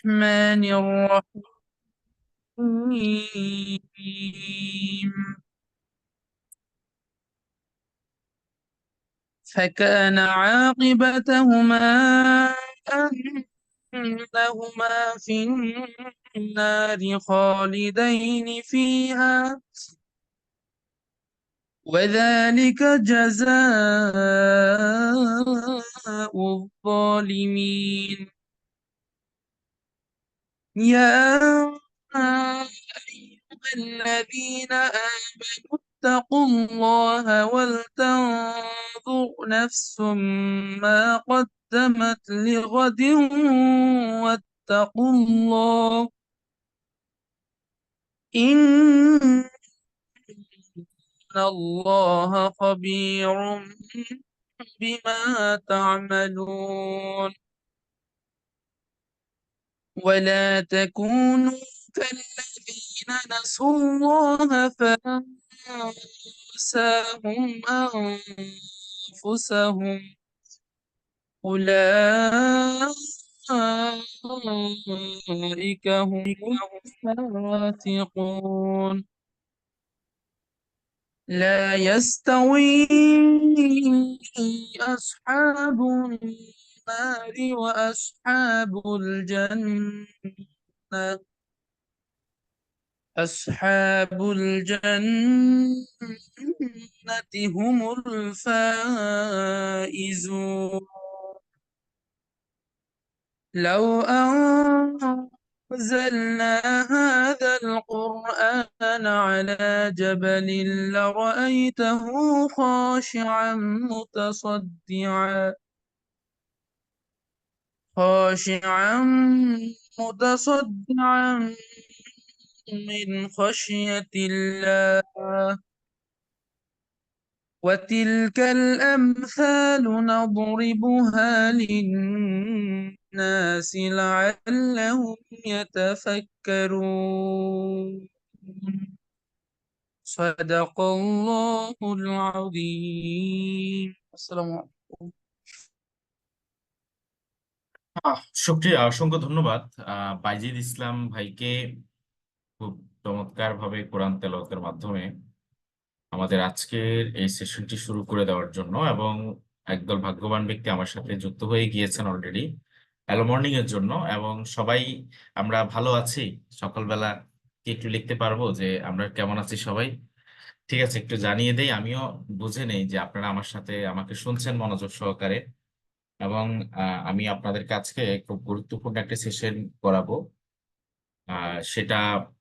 الرحمن الرحيم. فكان عاقبتهما أنهما في النار خالدين فيها، وذلك جزاء الظالمين. يا أيها الذين آمنوا اتقوا الله ولتنظر نفس ما قدمت لغد واتقوا الله إن الله خبير بما تعملون. ولا تكونوا كالذين نسوا الله فأنساهم أنفسهم، أولئك هم الفاسقون. لا يستوي أصحاب النار وأصحاب الجنة. أصحاب الجنة هم الفائزون. لو أنزلنا هذا القرآن على جبل لرأيته خاشعا خاشعا متصدعا من خشية الله. وتلك الأمثال نضربها للناس لعلهم يتفكرون. صدق الله العظيم. السلام عليكم. শুক্রিয়া, অসংখ্য ধন্যবাদ বাইজিদ ইসলাম ভাইকে খুব চমৎকার ভাবে কোরআন তেলাওয়াতের মাধ্যমে আমাদের আজকের এই সেশনটি শুরু করে দেওয়ার জন্য। এবং একদল ভাগ্যবান ব্যক্তি আমার সাথে যুক্ত হয়ে গিয়েছেন অলরেডি হ্যালো মর্নিং এর জন্য। এবং সবাই আমরা ভালো আছি? সকালবেলা কি একটু লিখতে পারবো যে আমরা কেমন আছি সবাই? ঠিক আছে, একটু জানিয়ে দেই, আমিও বুঝে নেই যে আপনারা আমার সাথে আমাকে শুনছেন মনোযোগ সহকারে। এবং আমি আপনাদেরকে আজকে খুব গুরুত্বপূর্ণ একটা সেশন করাবো। সেটা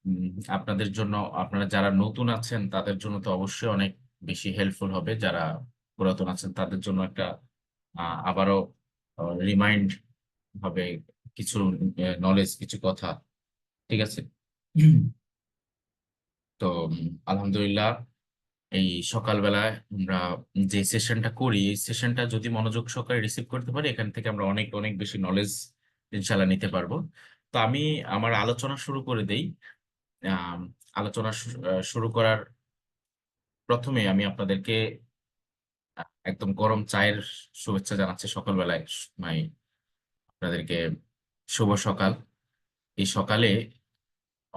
উম, আপনাদের জন্য, আপনারা যারা নতুন আছেন তাদের জন্য তো অবশ্যই অনেক বেশি হেল্পফুল হবে। যারা পুরাতন আছেন তাদের জন্য একটা আবারও রিমাইন্ড হবে কিছু নলেজ, কিছু কথা। ঠিক আছে। তো আলহামদুলিল্লাহ, এই সকালবেলায় আমরা যে সেশনটা করি, এই সেশনটা যদি মনোযোগ সহকারে রিসিভ করতে পারি, এখান থেকে আমরা অনেক অনেক বেশি নলেজ ইনশাল্লাহ নিতে পারবো। তো আমি আমার আলোচনা শুরু করে দেই। আম, আলোচনা শুরু করার প্রথমে আমি আপনাদেরকে একদম গরম চায়ের শুভেচ্ছা জানাচ্ছি সকালবেলায়। ভাই, আপনাদেরকে শুভ সকাল। এই সকালে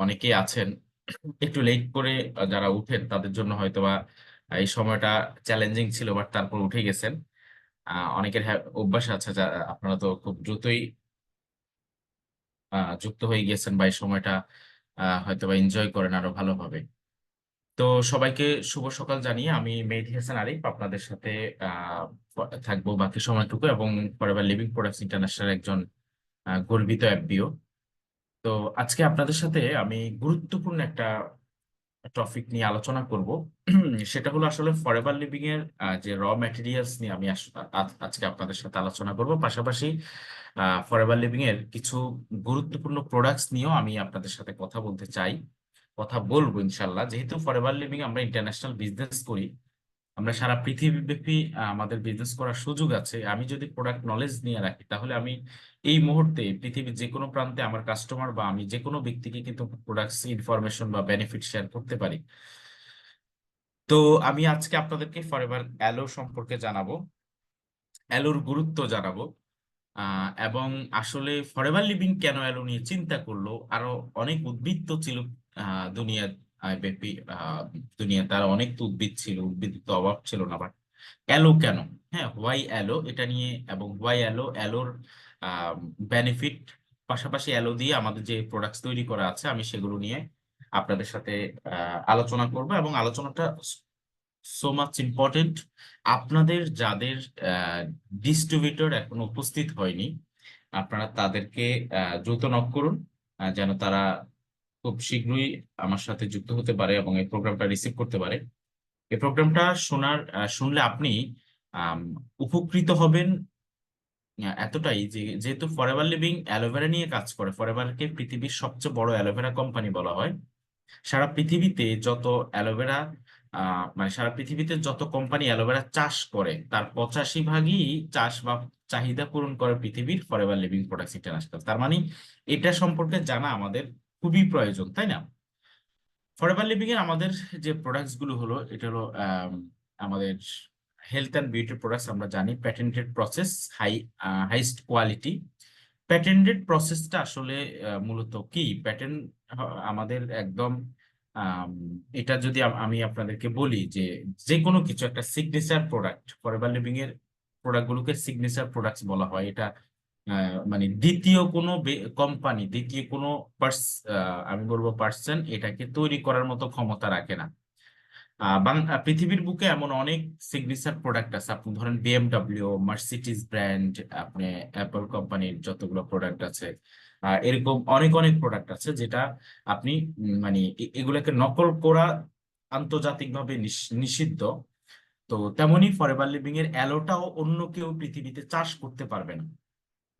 অনেকেই আছেন একটু লেট করে, যারা উঠেন তাদের জন্য হয়তোবা এই সময়টা চ্যালেঞ্জিং ছিল, বাট তারপর উঠে গেছেন। অনেকের অভ্যাস আছে, যা আপনারা তো খুব দ্রুতই যুক্ত হয়ে গিয়েছেন বা এই সময়টা হয়তোবা এনজয় করেন আরো ভালোভাবে। তো সবাইকে শুভ সকাল জানিয়ে আমি মেহেদী হাসান আরিফ আপনাদের সাথে থাকবো বাকি সময়টুকু, এবং ফরএভার লিভিং প্রোডাক্টস ইন্টারন্যাশনাল একজন গর্বিত এফবিও। তো আজকে আপনাদের সাথে আমি গুরুত্বপূর্ণ একটা টপিক নিয়ে আলোচনা করব। সেটা হলো আসলে ফরএভার লিভিং এর যে র ম্যাটেরিয়ালস নিয়ে আমি আজকে আপনাদের সাথে আলোচনা করব। পাশাপাশি ফরএভার লিভিং এর কিছু গুরুত্বপূর্ণ প্রোডাক্টস নিয়েও আমি আপনাদের সাথে কথা বলতে চাই, কথা বলবো ইনশাল্লাহ। যেহেতু ফরএভার লিভিং আমরা ইন্টারন্যাশনাল বিজনেস করি, আমরা সারা পৃথিবীব্যাপী আমাদের বিজনেস করার সুযোগ আছে। আমি যদি প্রোডাক্ট নলেজ নিয়ে রাখি, তাহলে আমি এই মুহূর্তে পৃথিবীর যে কোনো প্রান্তে আমার কাস্টমার বা আমি যে কোনো ব্যক্তিকে কিন্তু প্রোডাক্টস ইনফরমেশন বা বেনিফিট শেয়ার করতে পারি। তো আমি আজকে আপনাদেরকে ফরএভার অ্যালো সম্পর্কে জানাবো, অ্যালোর গুরুত্ব জানাবো, এবং আসলে ফরএভার লিভিং কেন এলো নিয়ে চিন্তা করলো। আরো অনেক উদ্ভিদ তো ছিল দুনিয়া ব্যাপী, দুনিয়া তার অনেক তো উদ্ভিদ ছিল, উদ্ভিদ তো অভাব ছিল না, বাট অ্যালো কেন? হ্যাঁ, হোয়াই অ্যালো এটা নিয়ে, এবং হোয়াই অ্যালো, অ্যালোর বেনিফিট, পাশাপাশি অ্যালো দিয়ে আমাদের যে প্রোডাক্টস তৈরি করা আছে আমি সেগুলো নিয়ে আপনাদের সাথে আলোচনা করব। এবং আলোচনাটা সো মাচ ইম্পর্টেন্ট। আপনাদের যাদের ডিস্ট্রিবিউটর এখনো উপস্থিত হয়নি, আপনারা তাদেরকে দ্রুত নক করুন, যেন তারা খুব শীঘ্রই আমার সাথে যুক্ত হতে পারে এবং এই প্রোগ্রামটা রিসিভ করতে পারে। এই প্রোগ্রামটা শুনলে আপনি আম, উপকৃত হবেন এতটাই যে, যেহেতু ফরএভার লিভিং অ্যালোভেরা নিয়ে কাজ করে, ফরএভারকে পৃথিবীর সবচেয়ে বড় অ্যালোভেরা কোম্পানি বলা হয়। সারা পৃথিবীতে যত অ্যালোভেরা মানে সারা পৃথিবীতে যত কোম্পানি অ্যালোভেরা চাষ করে তার 85 ভাগই চাষ বা চাহিদা পূরণ করে পৃথিবীর ফরএভার লিভিং প্রোডাক্টস ইন্টারন্যাশনাল। তার মানে এটা সম্পর্কে জানা আমাদের খুবই প্রয়োজন, তাই না? ফরএভার লিভিং এর আমাদের যে প্রোডাক্টস গুলো হলো, এটা হলো আমাদের হেলথ অ্যান্ড বিউটি প্রোডাক্টস। আমরা জানি প্যাটেন্টেড প্রসেস, হাইস্ট কোয়ালিটি। প্যাটেন্টেড প্রসেসটা আসলে মূলত কি? প্যাটেন্ট আমাদের একদম আম, এটা যদি আমি আপনাদেরকে বলি যে, যে কোনো কিছু একটা সিগনেচার প্রোডাক্ট, ফরএভার লিভিং এর প্রোডাক্ট গুলোকে সিগনেচার প্রোডাক্টস বলা হয়। এটা মানে দ্বিতীয় কোনো কোম্পানি, দ্বিতীয় কোনো আমি বলবো পার্সন এটাকে তৈরি করার মতো ক্ষমতা রাখে না। পৃথিবীর বুকে এমন অনেক সিগনেচার প্রোডাক্ট আছে। আপনি ধরেন বিএমডব্লিউ, মার্সিডিজ ব্র্যান্ড, আপনি অ্যাপল কোম্পানির যতগুলো প্রোডাক্ট আছে, এরকম অনেক অনেক প্রোডাক্ট আছে যেটা আপনি মানে এগুলোকে নকল করা আন্তর্জাতিকভাবে নিষিদ্ধ। তো তেমনি ফরএভার লিভিং এর অ্যালোটাও অন্য কেউ পৃথিবীতে চাষ করতে পারবে না।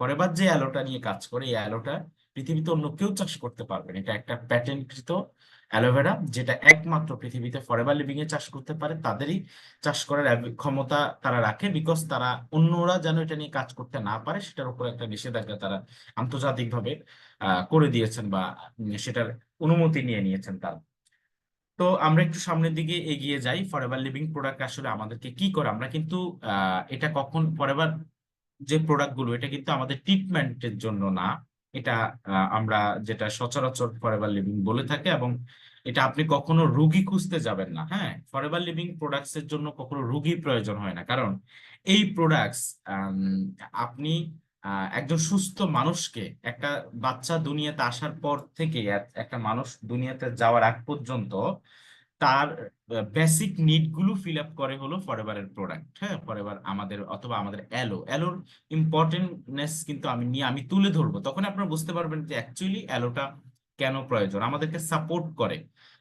ফরএভার যে অ্যালোটা নিয়ে কাজ করে, এই অ্যালোটা পৃথিবীতে অন্য কেউ চাষ করতে পারবে না। এটা একটা প্যাটেন্টকৃত অ্যালোভেরা, যেটা একমাত্র পৃথিবীতে ফরএভার লিভিং এ চাষ করতে পারে, তাদেরই চাষ করার ক্ষমতা তারা রাখে। বিকজ তারা অন্যরা যেন এটা নিয়ে কাজ করতে না পারে সেটার উপর একটা নিষেধাজ্ঞা তারা আন্তর্জাতিকভাবে করে দিয়েছেন, বা সেটার অনুমতি নিয়ে নিয়েছেন তারা। তো আমরা একটু সামনের দিকে এগিয়ে যাই। ফরএভার লিভিং প্রোডাক্ট আসলে আমাদেরকে কি করে? আমরা কিন্তু এটা কখন ফরএভার যে প্রোডাক্ট গুলো, এটা কিন্তু আমাদের ট্রিটমেন্টের জন্য না। এটা আমরা যেটা সচরাচর ফরএভার লিভিং বলে থাকে, এবং এটা আপনি কখনো রুগী খুঁজতে যাবেন না। হ্যাঁ, ফরএভার লিভিং প্রোডাক্টস এর জন্য কখনো রুগী প্রয়োজন হয় না, কারণ এই প্রোডাক্টস আপনি একজন সুস্থ মানুষকে, একটা বাচ্চা দুনিয়াতে আসার পর থেকে একটা মানুষ দুনিয়াতে যাওয়ার আগ পর্যন্ত তার বেসিক নিড গুলো ফিল আপ করে হলো ফরএভারের প্রোডাক্ট। হ্যাঁ, ফরএভার আমাদের অথবা আমাদের অ্যালোর ইম্পর্টেন্টনেস কিন্তু আমি তুলে ধরবো, তখন আপনারা বুঝতে পারবেন যে অ্যাকচুয়ালি অ্যালোটা কেন প্রয়োজন। আমাদেরকে সাপোর্ট করে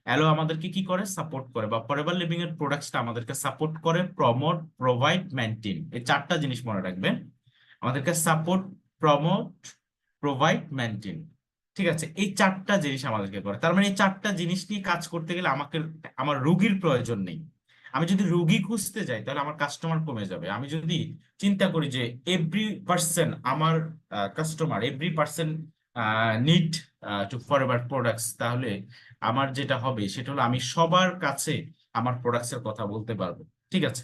অ্যালো, আমাদেরকে কি করে? সাপোর্ট করে, বা ফরএভার লিভিং এর প্রোডাক্টসটা আমাদেরকে সাপোর্ট করে, প্রমোট, প্রোভাইড, মেনটেন। এই চারটা জিনিস মনে রাখবেন। আমাদেরকে সাপোর্ট, প্রমোট, প্রোভাইড, মেনটেন। ঠিক আছে, এই চারটা জিনিস আমাদেরকে করে। তার মানে এই চারটা জিনিস নিয়ে কাজ করতে গেলে আমার রুগীর প্রয়োজন নেই। আমি যদি রুগী খুঁজতে যাই তাহলে আমার কাস্টমার কমে যাবে। আমি যদি চিন্তা করি যে এভরি পার্সন আমার customer, every person need to forever products, তাহলে আমার যেটা হবে সেটা হলো আমি সবার কাছে আমার প্রোডাক্টস এর কথা বলতে পারবো। ঠিক আছে,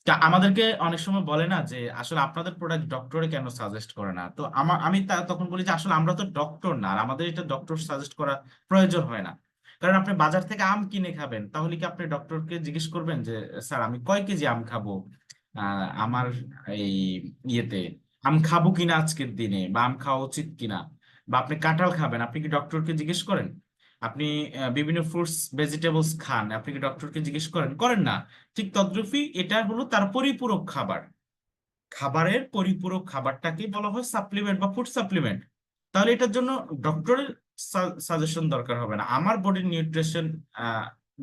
তা আমাদেরকে অনেক সময় বলে না যে আসলে আপনাদের প্রোডাক্ট ডক্টরে কেন সাজেস্ট করে না? তো আমি তখন বলি যে আসলে আমরা তো ডক্টর না, আর আমাদের এটা ডক্টর সাজেস্ট করা প্রয়োজন হয় না। কারণ আপনি বাজার থেকে আম কিনে খাবেন, তাহলে কি আপনি ডক্টরকে জিজ্ঞেস করবেন যে স্যার আমি কয় কেজি আম খাবো? আমার এই ইয়েতে আম খাবো কিনা আজকের দিনে, বা আম খাওয়া উচিত কিনা? বা আপনি কাঁঠাল খাবেন, আপনি কি ডক্টরকে জিজ্ঞেস করেন? আপনি বিভিন্ন ফ্রুটস ভেজিটেবলস খান, আপনি কি ডক্টরকে জিজ্ঞেস করেন? করেন না। ঠিক তদ্রুপই এটা হলো তার পরিপূরক খাবার। খাবারের পরিপূরক খাবারটাকে বলা হয় সাপ্লিমেন্ট বা ফুড সাপ্লিমেন্ট। তাহলে এটার জন্য ডক্টরের সাজেশন দরকার হবে না। আমার বডির নিউট্রিশন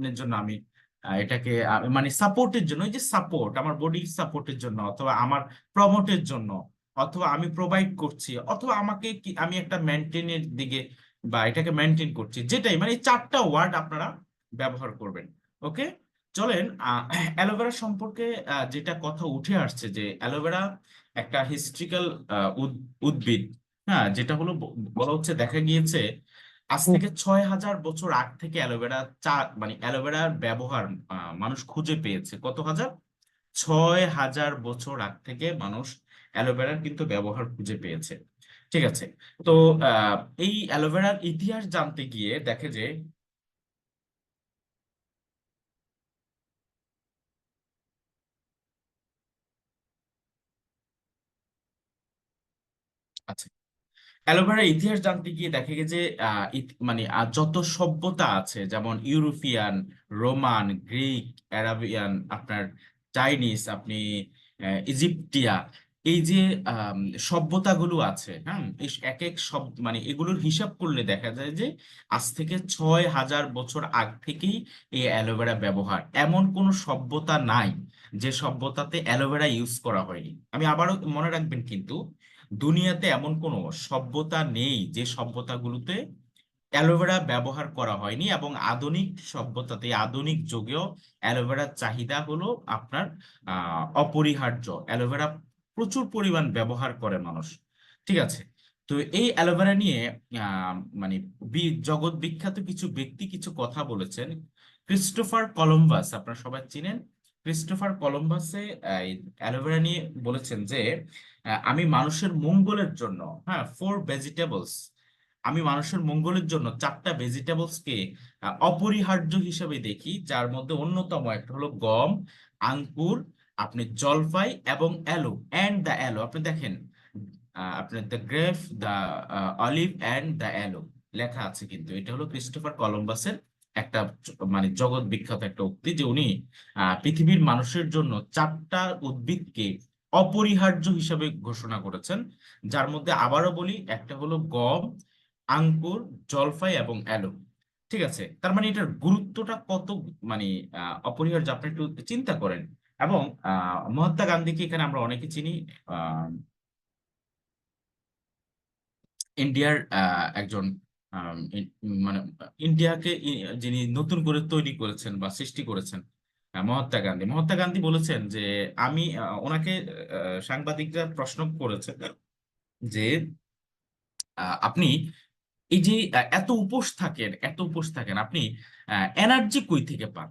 এর জন্য আমি এটাকে মানে সাপোর্টের জন্য, ওই যে সাপোর্ট, আমার বডি সাপোর্টের জন্য, অথবা আমার প্রমোটের জন্য, অথবা আমি প্রোভাইড করছি, অথবা আমাকে আমি একটা মেনটেনের দিকে, বা এটাকে মেনটেন করছি, যেটাই মানে এই চারটা ওয়ার্ড আপনারা ব্যবহার করবেন। ওকে, চলেন অ্যালোভেরা সম্পর্কে যেটা কথা উঠে আসছে, যে অ্যালোভেরা একটা হিস্ট্রিক্যাল উদ্ভিদ। হ্যাঁ, যেটা হলো বলা হচ্ছে, দেখা গিয়েছে আজ থেকে 6000 বছর আগ থেকে অ্যালোভেরা মানে অ্যালোভেরার ব্যবহার মানুষ খুঁজে পেয়েছে। কত হাজার? 6000 বছর আগ থেকে মানুষ অ্যালোভেরার কিন্তু ব্যবহার খুঁজে পেয়েছে। ঠিক আছে। তো এই অ্যালোভেরার ইতিহাস জানতে গিয়ে দেখে যে আচ্ছা, অ্যালোভেরার ইতিহাস জানতে গিয়ে দেখা গেছে যে মানে যত সভ্যতা আছে, যেমন ইউরোপিয়ান, রোমান, গ্রিক, অ্যারাবিয়ান, আপনার চাইনিজ, আপনি ইজিপ্টিয়া, এই যে আম, সভ্যতাগুলো আছে, হ্যাঁ, এই এক এক সব মানে এগুলোর হিসাব করলে দেখা যায় যে আজ থেকে 6,000 বছর আগ থেকেই এই অ্যালোভেরা ব্যবহার। এমন কোনো সভ্যতা নাই যে সভ্যতাতে অ্যালোভেরা ইউজ করা হয়নি। আমি আবারও মনে রাখবেন কিন্তু, দুনিয়াতে এমন কোনো সভ্যতা নেই যে সভ্যতাগুলোতে অ্যালোভেরা ব্যবহার করা হয়নি, এবং আধুনিক সভ্যতাতে, আধুনিক যুগেও অ্যালোভেরার চাহিদা হলো আপনার অপরিহার্য। অ্যালোভেরা প্রচুর পরিমাণ ব্যবহার করে মানুষ। ঠিক আছে। তো এই অ্যালোভেরা নিয়ে আহ, মানে জগৎ বিখ্যাত কিছু ব্যক্তি কিছু কথা বলেছেন। ক্রিস্টোফার কলম্বাস, আপনারা সবাই চিনেন। ক্রিস্টোফার কলম্বাসে এই অ্যালোভেরা নিয়ে বলেছেন যে আমি মানুষের মঙ্গলের জন্য, হ্যাঁ, 4 ভেজিটেবলস, আমি মানুষের মঙ্গলের জন্য 4টা ভেজিটেবলসকে অপরিহার্য হিসেবে দেখি, যার মধ্যে অন্যতম একটা হলো গম, আঙ্কুর, আপনি জলপাই এবং অ্যালো, অ্যান্ড দ্য অ্যালো। আপনি দেখেন আপনার the grape, the olive and the aloe লেখা আছে, কিন্তু এটা হলো ক্রিস্টোফার কলম্বাসের একটা মানে জগৎ বিখ্যাত একটা উক্তি, যে উনি পৃথিবীর মানুষের জন্য 4টা উদ্ভিদকে অপরিহার্য হিসেবে ঘোষণা করেছেন। যার মধ্যে আবারও বলি, একটা হলো গম, আঙ্কুর, জলপাই এবং অ্যালো। ঠিক আছে। তার মানে এটার গুরুত্বটা কত, মানে অপরিহার্য, আপনি একটু চিন্তা করেন। এবং মহাত্মা গান্ধীকে এখানে আমরা অনেকে চিনি। আহ, ইন্ডিয়ার একজন মানে ইন্ডিয়াকে যিনি নতুন করে তৈরি করেছেন বা সৃষ্টি করেছেন, মহাত্মা গান্ধী। মহাত্মা গান্ধী বলেছেন যে আমি ওনাকে সাংবাদিকরা প্রশ্ন করেছে যে আপনি এই যে এত উপোস থাকেন, এত উপোস থাকেন, আপনি এনার্জি কই থেকে পান?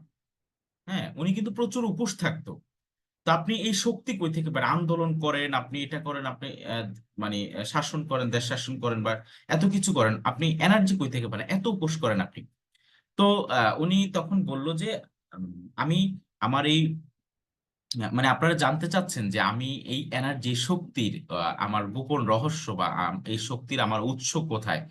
হ্যাঁ, উনি কিন্তু প্রচুর উপোস থাকতো। তো আপনি এই শক্তি কই থেকে পান? আন্দোলন করেন, আপনি এটা করেন, আপনি মানে শাসন করেন, দেশ শাসন করেন, বা এত কিছু করেন, আপনি এনার্জি কই থেকে পান? এত উপোস করেন আপনি। তো উনি তখন বলল যে আমি আমার এই মানে আপনারা জানতে চাচ্ছেন যে আমি এই এনার্জি শক্তির আমার গোপন রহস্য, বা এই শক্তির আমার উৎস কোথায়।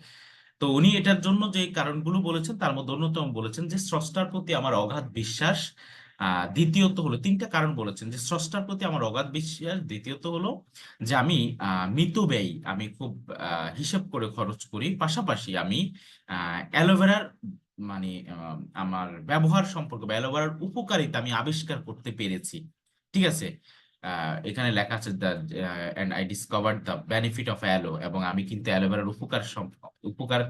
তো উনি এটার জন্য যে কারণগুলো বলেছেন তার মধ্যে অন্যতম বলেছেন যে স্রষ্টার প্রতি আমার অগাধ বিশ্বাস। দ্বিতীয়ত হলো, 3টা কারণ বলেছেন, যে স্রষ্টার প্রতি আমার অগাধ বিশ্বাস, দ্বিতীয়ত হলো যে আমি মিতব্যয়ী, আমি খুব হিসেব করে খরচ করি, পাশাপাশি আমি অ্যালোভেরার মানে আমার ব্যবহার সম্পর্কে বা অ্যালোভেরার উপকারিতা আমি আবিষ্কার করতে পেরেছি। ঠিক আছে। এখানে লেখা আছে the end I discovered the benefit of aloe, এবং আমি কিন্তু অ্যালোভেরার উপকার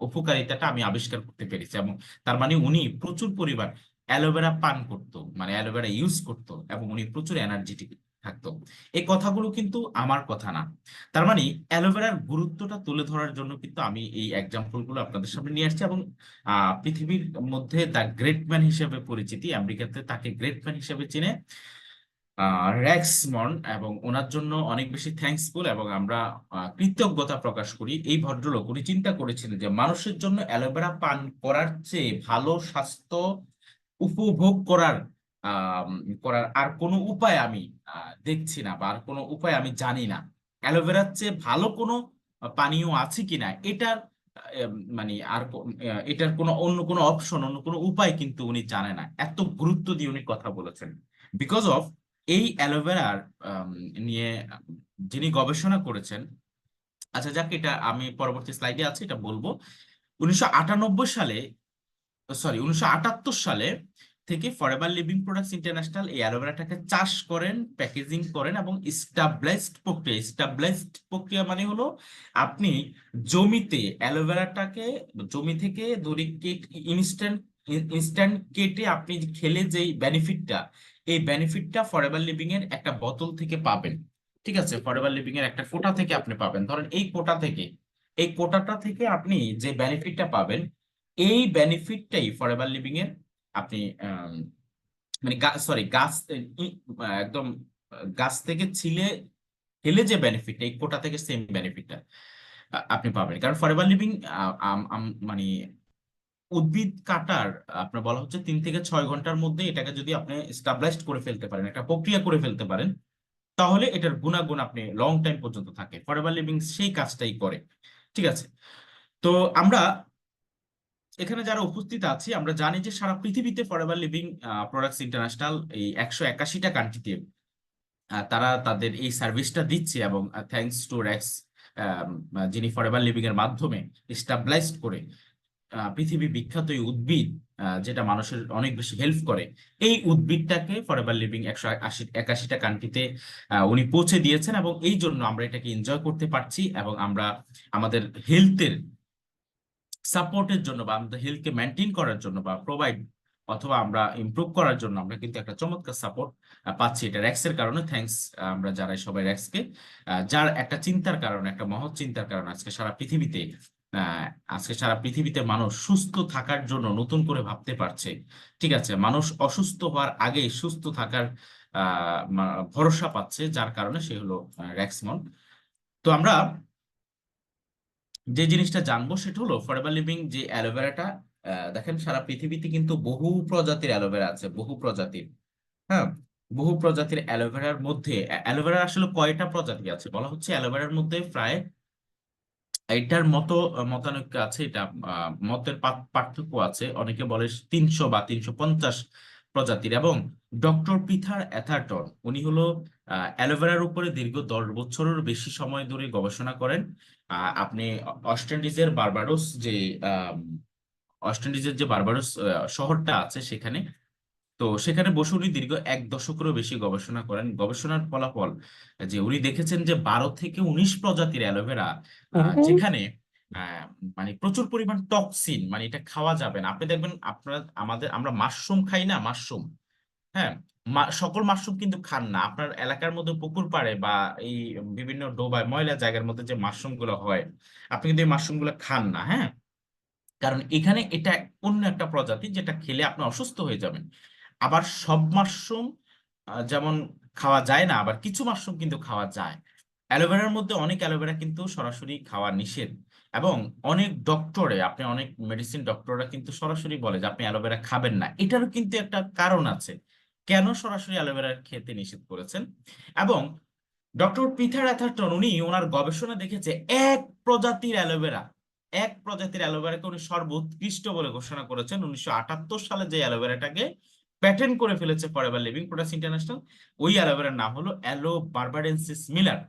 উপকারিতাটা আমি আবিষ্কার করতে পেরেছি। এবং তার মানে উনি প্রচুর পরিমাণ অ্যালোভেরা পান করতো, মানে অ্যালোভেরা ইউজ করতো, এবং উনি প্রচুর এনার্জেটিক থাকতো। এই কথাগুলো কিন্তু আমার কথা না। তার মানে অ্যালোভেরার গুরুত্বটা তুলে ধরার জন্য কিন্তু আমি এই এক্সাম্পল গুলো আপনাদের সামনে নিয়ে আসছি। এবং পৃথিবীর মধ্যে দ্য গ্রেট ম্যান হিসেবে পরিচিতি, আমেরিকাতে তাকে গ্রেট ম্যান হিসেবে চিনে র্যাক্সমন, এবং ওনার জন্য অনেক বেশি থ্যাঙ্কসফুল, এবং আমরা কৃতজ্ঞতা প্রকাশ করি। এই ভদ্রলোক উনি চিন্তা করেছিলেন যে মানুষের জন্য অ্যালোভেরা পান করার চেয়ে ভালো স্বাস্থ্য উপভোগ আম, করার আর কোনো উপায় আমি দেখছি না, বা আর কোনো উপায় আমি জানি না। অ্যালোভেরার চেয়ে ভালো কোনো পানীয় আছে কিনা এটার মানে এটার কোনো অন্য কোনো অপশন, অন্য কোনো উপায় কিন্তু উনি জানে না। এত গুরুত্ব দিয়ে উনি কথা বলেছেন। বিকজ অফ এই অ্যালোভেরার নিয়ে যিনি গবেষণা করেছেন, আচ্ছা যাক, এটা আমি পরবর্তী স্লাইডে আছে এটা বলবো। 1998 সালে, সরি 1978 সালে থেকে ফরএভার লিভিং প্রোডাক্টস ইন্টারন্যাশনাল এই অ্যালোভেরাটাকে চাষ করেন, প্যাকেজিং করেন, এবং স্টাবলাইজড প্রক্রিয়া মানে হলো আপনি জমিতে অ্যালোভেরাটাকে, জমি থেকে ধরি ইনস্ট্যান্ট ইনস্ট্যান্ট কেটে আপনি খেলে যেই বেনিফিটটা, এই বেনিফিটটা ফরএভার লিভিং এর একটা বোতল থেকে পাবেন। ঠিক আছে, ফরএভার লিভিং এর একটা কোটা থেকে আপনি পাবেন। ধরেন এই কোটা থেকে, এই কোটাটা থেকে আপনি যে বেনিফিটটা পাবেন, এই বেনিফিটটাই ফরএভার লিভিং এর আপনি মানে সরি গাছ একদম গাছ থেকে ছিলে হেলে যে বেনিফিটটা, এই কোটা থেকে সেম বেনিফিটটা আপনি পাবেন। কারণ ফরএভার লিভিং মানে উদ্ভিদ কাটার আপনার বলা হচ্ছে 3 থেকে 6 ঘন্টার মধ্যে এটাকে যদি আপনি স্টাবলাইজড করে ফেলতে পারেন, একটা প্রক্রিয়া করে ফেলতে পারেন, তাহলে এটার গুণাগুণ আপনি লং টাইম পর্যন্ত থাকে। ফরএভার লিভিং সেই কাজটাই করে। ঠিক আছে। তো আমরা এখানে যারা উপস্থিত আছি আমরা জানি যে সারা পৃথিবীতে ফরএভার লিভিং প্রোডাক্টস ইন্টারন্যাশনাল এই 181টা কান্ট্রিতে তারা তাদের এই সার্ভিসটা দিচ্ছে, এবং থ্যাঙ্কস টু রেক্স যিনি ফরএভার লিভিং এর মাধ্যমে স্টাবলাইজড করে পৃথিবী বিখ্যাত এই উদ্ভিদ যেটা মানুষের অনেক বেশি হেল্প করে, এই উদ্ভিদটাকে ফরএভার লিভিং 181টা কান্ট্রিতে উনি পৌঁছে দিয়েছেন, এবং এই জন্য আমরা এটাকে এনজয় করতে পারছি, এবং আমরা আমাদের হেলথের সাপোর্টের জন্য বা আমাদের হেলথকে মেনটেন করার জন্য বা প্রোভাইড অথবা আমরা ইমপ্রুভ করার জন্য আমরা কিন্তু একটা চমৎকার সাপোর্ট পাচ্ছি। এটা র্যাক্সের কারণে থ্যাঙ্কস। আমরা যারা সবাই র্যাক্সকে, যার একটা চিন্তার কারণে, একটা মহৎ চিন্তার কারণে আজকে সারা পৃথিবীতে মানুষ সুস্থ থাকার জন্য নতুন করে ভাবতে পারছে। ঠিক আছে, মানুষ অসুস্থ হওয়ার আগে সুস্থ থাকার ভরসা পাচ্ছে, যার কারণে সে হলো র্যাক্সমন। তো আমরা যে জিনিসটা জানবো সেটা হলো ফরএভার লিভিং যে অ্যালোভেরাটা, দেখেন সারা পৃথিবীতে কিন্তু বহু প্রজাতির অ্যালোভেরা আছে, বহু প্রজাতির। হ্যাঁ, বহু প্রজাতির অ্যালোভেরার মধ্যে অ্যালোভেরা আসলে কয়টা প্রজাতি আছে বলা হচ্ছে, অ্যালোভেরার মধ্যে প্রায় এটার মতানৈক্য আছে, এটা মতের পার্থক্য আছে। অনেকে বলে 300 বা 350 প্রজাতির। এবং ডক্টর পিটার অ্যাথারটন উনি হলো অ্যালোভেরার উপরে দীর্ঘ 10 বছরের বেশি সময় ধরে গবেষণা করেন। আপনি ওয়েস্ট ইন্ডিজের বারবাডোস যে আহ, ওয়েস্ট ইন্ডিজের যে বারবাডোস শহরটা আছে সেখানে, তো সেখানে বসে উনি দীর্ঘ 1 দশকেরও বেশি গবেষণা করেন। গবেষণার ফলাফল যে উনি দেখেছেন যে 12 থেকে 19 প্রজাতির অ্যালোভেরা যেখানে আহ, মানে প্রচুর পরিমাণ টক্সিন, মানে এটা খাওয়া যাবে না। আপনি দেখবেন আমরা মাশরুম খাই না, মাশরুম। হ্যাঁ, সকল মাশরুম কিন্তু খান না। আপনার এলাকার মধ্যে পুকুর পাড়ে বা এই বিভিন্ন ডোবায় ময়লা জায়গার মধ্যে যে মাশরুম গুলো হয়, আপনি কিন্তু এই মাশরুম গুলো খান না। হ্যাঁ, কারণ এখানে এটা অন্য একটা প্রজাতি যেটা খেলে আপনি অসুস্থ হয়ে যাবেন। আবার সব মাশরুম যেমন খাওয়া যায় না, আবার কিছু মাশরুম কিন্তু খাওয়া যায়। অ্যালোভেরার মধ্যে অনেক অ্যালোভেরা কিন্তু সরাসরি খাওয়া নিষেধ। এবং অনেক মেডিসিন ডক্টররা কিন্তু সরাসরি বলে যে আপনি অ্যালোভেরা খাবেন না। এটারও কিন্তু একটা কারণ আছে কেন সরাসরি অ্যালোভেরা খেতে নিষেধ করেছেন। এবং ডক্টর পিটার অ্যাথারটন উনি ওনার গবেষণা দেখেছে এক প্রজাতির অ্যালোভেরাকে উনি সর্বোৎকৃষ্ট বলে ঘোষণা করেছেন 1978 সালে। যে অ্যালোভেরাটাকে প্যাটেন্ট করে ফেলেছে ফরএভার লিভিং প্রোডাক্টস ইন্টারন্যাশনাল, ওই অ্যালোভেরার নাম হলো অ্যালো বারবাডেন্সিস মিলার।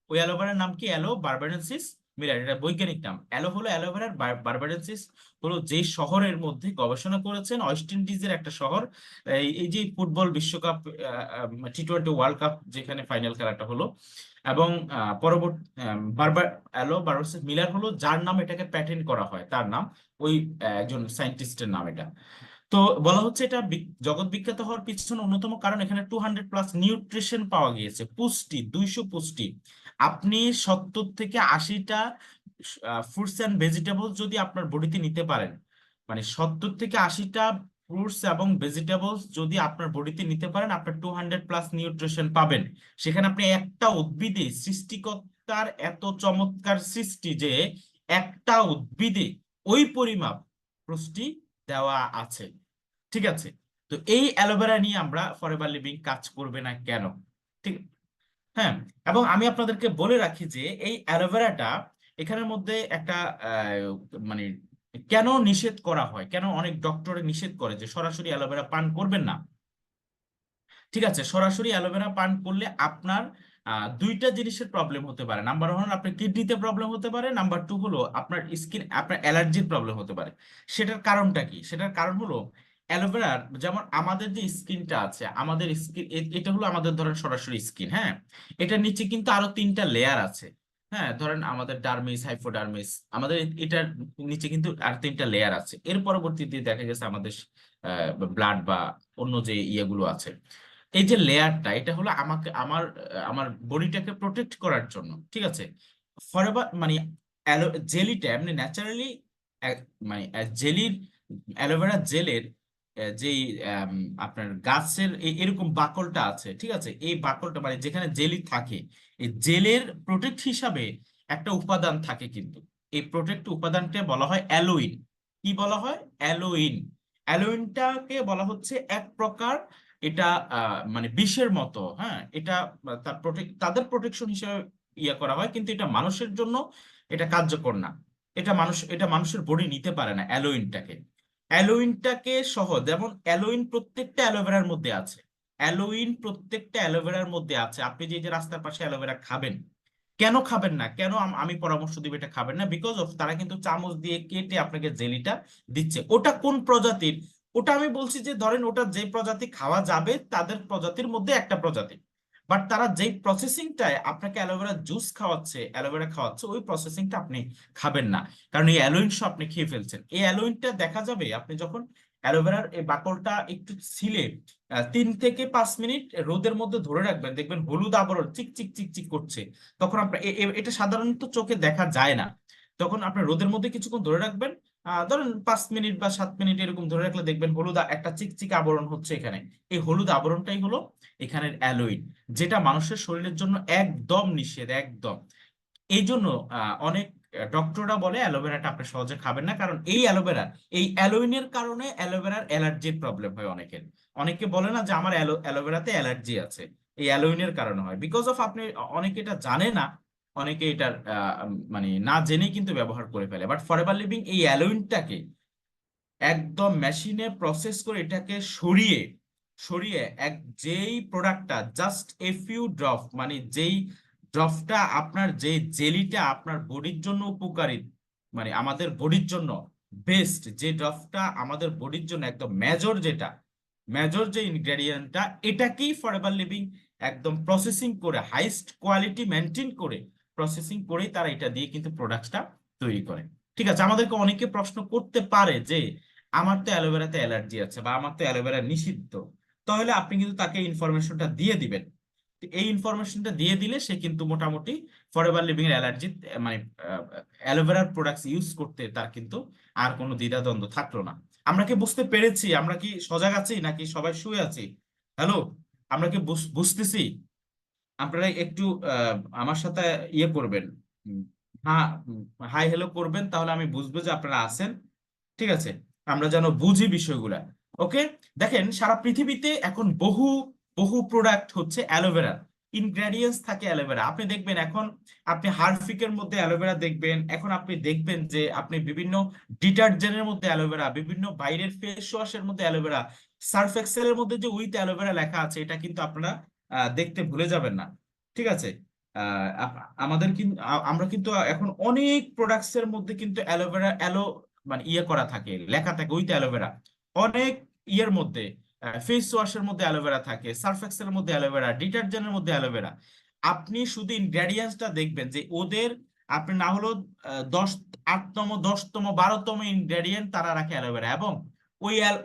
ওই অ্যালোভেরার নাম কি? অ্যালো বারবাডেন্সিস মিলার, এটা বৈজ্ঞানিক নাম। অ্যালো হলো অ্যালোভেরার, বারবাডেন্সিস হলো যে শহরের মধ্যে গবেষণা করেছেন, ওয়েস্ট ইন্ডিজের একটা শহর। এই যে ফুটবল বিশ্বকাপ, T20 ওয়ার্ল্ড কাপ যেখানে ফাইনাল খেলাটা হলো, এবং পরবর্তী বারবার অ্যালো বারবাডেন্সিস মিলার হলো যার নাম এটাকে প্যাটেন্ট করা হয়, তার নাম, ওই একজন সায়েন্টিস্টের নাম এটা। তো বলা হচ্ছে এটা জগৎ বিখ্যাত হওয়ার পিছনে অন্যতম কারণ এখানে 200+ নিউট্রিশন পাওয়া গিয়েছে, পুষ্টি, 200 পুষ্টি। আপনি 70 থেকে 80টা ফ্রুটস অ্যান্ড ভেজিটেবলস যদি আপনার বডিতে নিতে পারেন, মানে 70 থেকে 80টা ফ্রুটস এবং ভেজিটেবলস যদি আপনার বডিতে নিতে পারেন, আপনার 200+ নিউট্রিশন পাবেন। সেখানে আপনি একটা উদ্ভিদে, সৃষ্টিকর্তার এত চমৎকার সৃষ্টি যে একটা উদ্ভিদে ওই পরিমাপ পুষ্টি দেওয়া আছে। ঠিক আছে। তো এই অ্যালোভেরা নিয়ে আমরা ফরএভার লিভিং কাজ করবে না কেন? ঠিক। হ্যাঁ, এবং আমি আপনাদেরকে বলে রাখি যে এই অ্যালোভেরাটা এখানের মধ্যে একটা মানে কেন নিষেধ করা হয়, কেন অনেক ডক্টরে নিষেধ করে যে সরাসরি অ্যালোভেরা পান করবেন না। ঠিক আছে, সরাসরি অ্যালোভেরা পান করলে আপনার দুইটা জিনিসের প্রবলেম হতে পারে। নাম্বার ওয়ান, আপনার কিডনিতে প্রবলেম হতে পারে। নাম্বার টু হলো আপনার আপনার অ্যালার্জির প্রবলেম হতে পারে। সেটার কারণটা কি? সেটার কারণ হলো অ্যালোভেরার, যেমন আমাদের যে স্কিনটা আছে, আমাদের স্কিন, এটা হলো আমাদের ধরেন সরাসরি স্কিন। হ্যাঁ, এটার নিচে কিন্তু আরো 3টা লেয়ার আছে। হ্যাঁ, ধরেন আমাদের ডার্মিস, হাইপোডার্মিস, আমাদের এটার নিচে কিন্তু আর 3টা লেয়ার আছে। এর পরবর্তীতে দেখা গেছে আমাদের ব্লাড বা অন্য যে ইয়েগুলো আছে। এই যে লেয়ারটা, এটা হলো আমাকে আমার বডিটাকে প্রোটেক্ট করার জন্য। ঠিক আছে। ফরএভার মানে জেলিটা এমনি ন্যাচারালি, মানে জেলির, অ্যালোভেরা জেলের যেই আপনার গাছের এরকম বাকলটা আছে। ঠিক আছে, এই বাকলটা মানে যেখানে জেলি থাকে, এই জেলের প্রোটেক্ট হিসাবে একটা উপাদান থাকে কিন্তু এই প্রোটেক্ট উপাদানটা বলা হয় অ্যালোইন। কি বলা হয়? অ্যালোইন। অ্যালোইনটাকে বলা হচ্ছে এক প্রকার, এটা মানে বিষের মতো, হ্যাঁ, এটা তাদের প্রোটেকশন হিসেবে ইয়ে করা হয়, কিন্তু এটা মানুষের জন্য এটা কার্যকর না। এটা মানুষের বডি নিতে পারে না অ্যালোইনটাকে। অ্যালোইনটাকে সহ, যেমন অ্যালোইন প্রত্যেকটা অ্যালোভেরার মধ্যে আছে। অ্যালোইন প্রত্যেকটা অ্যালোভেরার মধ্যে আছে। আপনি যে যে রাস্তার পাশে অ্যালোভেরা খাবেন, কেন খাবেন না? কেন আমি পরামর্শ দিব এটা খাবেন না? বিকজ অফ তারা কিন্তু চামচ দিয়ে কেটে আপনাকে জেলিটা দিচ্ছে। ওটা কোন প্রজাতির? ওটা আমি বলছি যে ধরেন ওটা যে প্রজাতি খাওয়া যাবে তাদের প্রজাতির মধ্যে একটা প্রজাতি, বাট তারা যেই প্রসেসিংটায় আপনাকে অ্যালোভেরা জুস খাওয়াচ্ছে, অ্যালোভেরা খাওয়াচ্ছে, ওই প্রসেসিংটা আপনি খাবেন না। কারণ এই অ্যালোইন আপনি খেয়ে ফেলছেন। এই অ্যালোইনটা দেখা যাবে আপনি যখন অ্যালোভেরার এই বাকলটা একটু ছিলে 3 থেকে 5 মিনিট রোদের মধ্যে ধরে রাখবেন, দেখবেন হলুদ আবরণ চিক চিক চিক চিক করছে। তখন আপনার এটা সাধারণত চোখে দেখা যায় না। তখন আপনি রোদের মধ্যে কিছুক্ষণ ধরে রাখবেন, ধরেন 5 মিনিট বা 7 মিনিট এরকম ধরে রাখলে দেখবেন হলুদ একটা চিকচিক আবরণ হচ্ছে এখানে। এই হলুদ আবরণটাই হলো এখানের অ্যালোইন, যেটা মানুষের শরীরের জন্য একদম নিষেধ, একদম। এই জন্য অনেক ডক্টররা বলে অ্যালোভেরাটা আপনি সহজে খাবেন না, কারণ এই অ্যালোভেরা, এই অ্যালোইনের কারণে অ্যালোভেরার অ্যালার্জির প্রবলেম হয় অনেকের। অনেকে বলে না যে আমার অ্যালোভেরাতে অ্যালার্জি আছে, এই অ্যালোইনের কারণে হয়। বিকজ অফ আপনি অনেকে এটা জানে না, অনেকে এটার মানে না জেনেই কিন্তু ব্যবহার করে ফেলে। বাট ফরএভার লিভিং এই অ্যালোইনটাকে একদম মেশিনে প্রসেস করে এটাকে সরিয়ে সরিয়ে যেই প্রোডাক্টটা জাস্ট এ ফিউ ড্রপ, মানে যেই ড্রপটা আপনার, যে জেলিটা আপনার বডির জন্য উপকারী, মানে আমাদের বডির জন্য বেস্ট, যে ড্রপটা আমাদের বডির জন্য একদম মেজর, যেটা মেজর যে ইনগ্রেডিয়েন্টটা, এটাকেই ফরএভার লিভিং একদম প্রসেসিং করে হাইস্ট কোয়ালিটি মেনটেন করে প্রসেসিং করেই তারা এটা দিয়ে কিন্তু প্রোডাক্টটা তৈরি করে। ঠিক আছে, আমাদেরকে অনেকে প্রশ্ন করতে পারে যে আমার তো অ্যালোভেরাতে অ্যালার্জি আছে বা আমার তো অ্যালোভেরা নিষিদ্ধ, তাহলে আপনি কিন্তু তাকে ইনফরমেশনটা দিয়ে দিবেন। তো এই ইনফরমেশনটা দিয়ে দিলে সে কিন্তু মোটামুটি ফরএভার লিভিং এর অ্যালার্জি, মানে অ্যালোভেরার প্রোডাক্টস ইউজ করতে তার কিন্তু আর কোনো দ্বিধাদ্বন্দ্ব থাকলো না। আমরা কি বুঝতে পেরেছি? আমরা কি সজাগ আছি নাকি সবাই শুয়ে আছি? হ্যালো, আমরা কি বুঝতেছি? আপনারা একটু আমার সাথে ইয়ে করবেন, উম, হ্যাঁ, হাই হ্যালো করবেন, তাহলে আমি বুঝবো যে আপনারা আছেন। ঠিক আছে, আমরা যেন বুঝি বিষয়গুলা। ওকে, দেখেন সারা পৃথিবীতে এখন বহু বহু প্রোডাক্ট হচ্ছে অ্যালোভেরা, ইনগ্রেডিয়েন্টস থাকে অ্যালোভেরা। আপনি দেখবেন এখন, আপনি হারফিকের মধ্যে অ্যালোভেরা দেখবেন, এখন আপনি দেখবেন যে আপনি বিভিন্ন ডিটারজেন্টের মধ্যে অ্যালোভেরা, বিভিন্ন বাইরের ফেস ওয়াশের মধ্যে অ্যালোভেরা, সার্ফ এক্সেলের মধ্যে যে উইথ অ্যালোভেরা লেখা আছে, এটা কিন্তু আপনারা দেখতে ভুলে যাবেন না। ঠিক আছে, আমাদের কিন্তু আমরা কিন্তু এখন অনেক প্রোডাক্টস এর মধ্যে কিন্তু অ্যালোভেরা মানে ইয়ে করা থাকে, লেখা থাকে উইথ অ্যালোভেরা। অনেক ইয়ের মধ্যে ফেস ওয়াশের মধ্যে অ্যালোভেরা থাকে, সার্ফ এক্সেলের মধ্যে অ্যালোভেরা, ডিটারজেন্টের মধ্যে অ্যালোভেরা। আপনি শুধু ইনগ্রেডিয়েন্টসটা দেখবেন যে ওদের, আপনি না হলো 8তম 10তম 12তম ইনগ্রেডিয়েন্ট তারা রাখে অ্যালোভেরা, এবং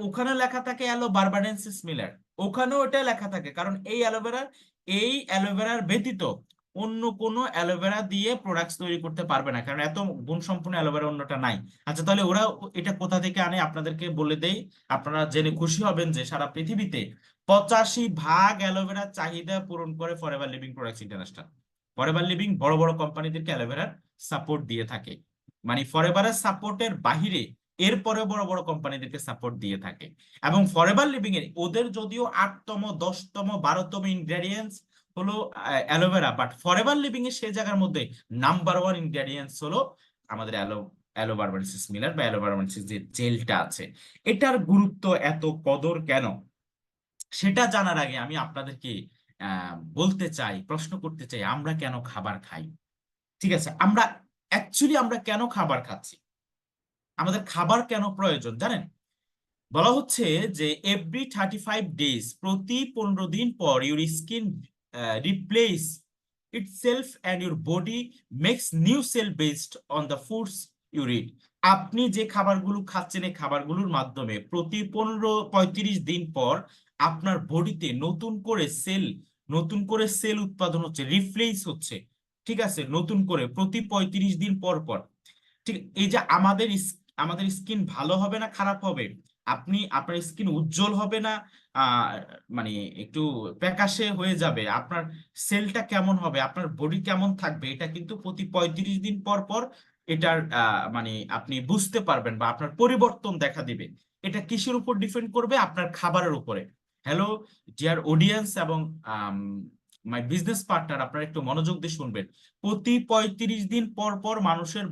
ওখানে লেখা থাকে অ্যালো বারবাডেন্সিস মিলার, ওখানেও এটা লেখা থাকে। কারণ এই অ্যালোভেরার ব্যতীত অন্য কোনো অ্যালোভেরা দিয়ে প্রোডাক্টস তৈরি করতে পারবে না, কারণ এত গুণসম্পন্ন অ্যালোভেরা অন্যটা নাই। আচ্ছা, তাহলে ওরা এটা কোথা থেকে আনে আপনাদেরকে বলে দেই, আপনারা জেনে খুশি হবেন যে সারা পৃথিবীতে 85% অ্যালোভেরার চাহিদা পূরণ করে forever living products international. Forever living বড় বড় কোম্পানিদেরকে অ্যালোভেরার সাপোর্ট দিয়ে থাকে, মানে ফরএভারের সাপোর্টের বাহিরে এরপরে বড় বড় কোম্পানিদেরকে সাপোর্ট দিয়ে থাকে। এবং ফরএভার লিভিং এর ওদের যদিও 8তম 10তম 12তম ইনগ্রেডিয়েন্টস হলো অ্যালোভেরা, বাট ফরএভার লিভিং এর সেই জায়গার মধ্যে নাম্বার ওয়ান ইনগ্রেডিয়েন্টস হলো আমাদের অ্যালো বারবাডেন্সিস মিলার বা অ্যালো বারবাডেন্সিস যে জেলটা আছে। এটার গুরুত্ব এত কদর কেন, সেটা জানার আগে আমি আপনাদেরকে বলতে চাই, প্রশ্ন করতে চাই, আমরা কেন খাবার খাই? ঠিক আছে, আমরা কেন খাবার খাচ্ছি, আমাদের খাবার কেন প্রয়োজন জানেন? বলা হচ্ছে যে এভরি 35 ডেজ, প্রতি 15 দিন পর your skin replace itself and your body makes new cell based on the foods you eat. আপনি যে খাবারগুলো খাচ্ছেন এই খাবারগুলোর মাধ্যমে প্রতি 35 দিন পর আপনার বডিতে নতুন করে সেল উৎপাদন হচ্ছে, রিপ্লেস হচ্ছে। ঠিক আছে, নতুন করে প্রতি 35 দিন পর পর। ঠিক, এই যে আমাদের স্কিন ভালো হবে না খারাপ হবে, আপনি আপনার স্কিন উজ্জ্বল হবে না, আহ মানে একটু প্যাকাশে হয়ে যাবে, আপনার সেলটা কেমন হবে, আপনার বডি কেমন থাকবে, এটা কিন্তু প্রতি 35 দিন পর পর এটার মানে আপনি বুঝতে পারবেন বা আপনার পরিবর্তন দেখা দিবে। এটা কিসের উপর ডিপেন্ড করবে? আপনার খাবারের উপরে। হ্যালো ডিয়ার অডিয়েন্স এবং মাই বিজনেস পার্টনার, আপনারা একটু মনোযোগ দিয়ে শুনবেন। প্রতি 35 দিন পর পর মানুষের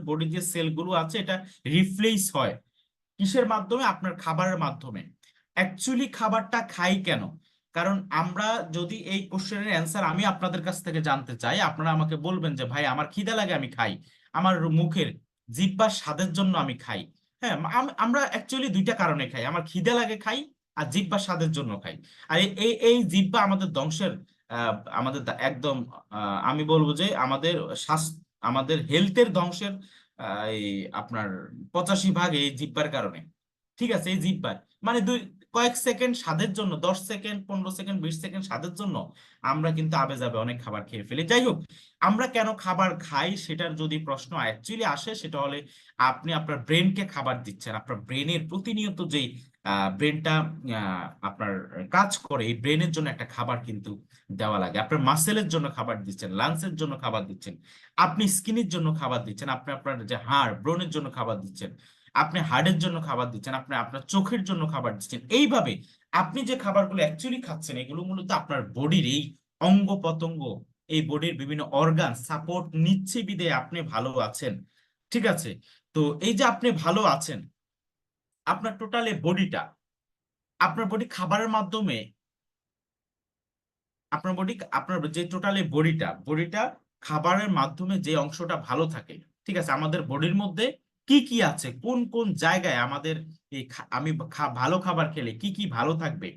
বডি যে সেলগুলো আছে এটা রিপ্লেস হয়। কিসের মাধ্যমে? আপনার খাবারের মাধ্যমে। অ্যাকচুয়ালি খাবারটা খাই কেন? কারণ আমরা যদি এই কোশ্চেনের অ্যান্সার আমি আপনাদের কাছ থেকে জানতে চাই, আপনারা আমাকে বলবেন যে ভাই আমার খিদা লাগে আমি খাই, আমার মুখের জিহ্বার স্বাদের জন্য আমি খাই। হ্যাঁ, আমরা অ্যাকচুয়ালি দুইটা কারণে খাই, আমার খিদা লাগে খাই, আর জিহ্বার স্বাদের জন্য খাই। আর এই জিহ্বা আমাদের ধ্বংসের আমাদের একদম আমি বলবো যে আমাদের স্বাস্থ্য, আমাদের হেলথের ধ্বংসের এই আপনার 85 ভাগ এই জিহ্বার কারণে। ঠিক আছে, এই জিহ্বার মানে কয়েক সেকেন্ড স্বাদের জন্য, 10 সেকেন্ড, 15 সেকেন্ড, 20 সেকেন্ড স্বাদের জন্য আমরা কিন্তু আবে যাবে অনেক খাবার খেয়ে ফেলি। যাই হোক, আমরা কেন খাবার খাই সেটার যদি প্রশ্ন অ্যাকচুয়ালি আসে, সেটা হলে আপনি আপনার ব্রেনকে খাবার দিচ্ছেন। আপনার ব্রেনের প্রতিনিয়ত যেই ব্রেনটা আপনার কাজ করে, এই ব্রেনের জন্য একটা খাবার কিন্তু দেওয়া লাগে। আপনার মাসেলের জন্য খাবার দিচ্ছেন, লাংসের জন্য খাবার দিচ্ছেন, আপনি স্কিনের জন্য খাবার দিচ্ছেন, আপনি আপনার যে হাড় ব্রণের জন্য খাবার দিচ্ছেন, আপনি হার্টের জন্য খাবার দিচ্ছেন, আপনি আপনার চোখের জন্য খাবার দিচ্ছেন। এইভাবে আপনি যে খাবারগুলো অ্যাকচুয়ালি খাচ্ছেন এগুলো মূলত আপনার বডির এই অঙ্গ প্রত্যঙ্গ, এই বডির বিভিন্ন অর্গান সাপোর্ট নিচ্ছে বিধে আপনি ভালো আছেন। ঠিক আছে? তো এই যে আপনি ভালো আছেন, আপনার টোটাল এই বডিটা, আপনার বডি খাবারের মাধ্যমে, আপনার যে টোটাল এই বডিটা খাবারের মাধ্যমে যে অংশটা ভালো থাকে। ঠিক আছে, আমাদের বডির মধ্যে কি কি আছে, কোন কোন জায়গায় আমাদের এই আমি ভালো খাবার খেলে কি কি ভালো থাকবে।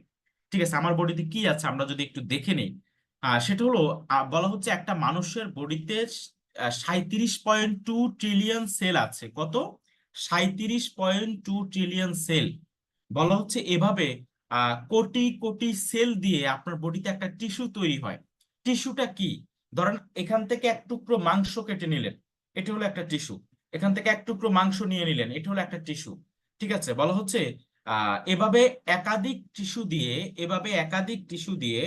ঠিক আছে, আমার বডিতে কি আছে আমরা যদি একটু দেখে নিই, সেটা হলো বলা হচ্ছে একটা মানুষের বডিতে 37.2 ট্রিলিয়ন সেল আছে। কত? 37.2 ট্রিলিয়ন সেল। বলা হচ্ছে এভাবে কোটি কোটি সেল দিয়ে আপনার বডিতে একটা টিস্যু তৈরি হয়। টিস্যুটা কি? ধরেন এখান থেকে এক টুকরো মাংস কেটে নিলেন, এটা হলো একটা টিস্যু। এখান থেকে এক টুকরো মাংস নিয়ে নিলেন, এটা হলো একটা টিস্যু। ঠিক আছে, বলা হচ্ছে এভাবে একাধিক টিস্যু দিয়ে, এভাবে একাধিক টিস্যু দিয়ে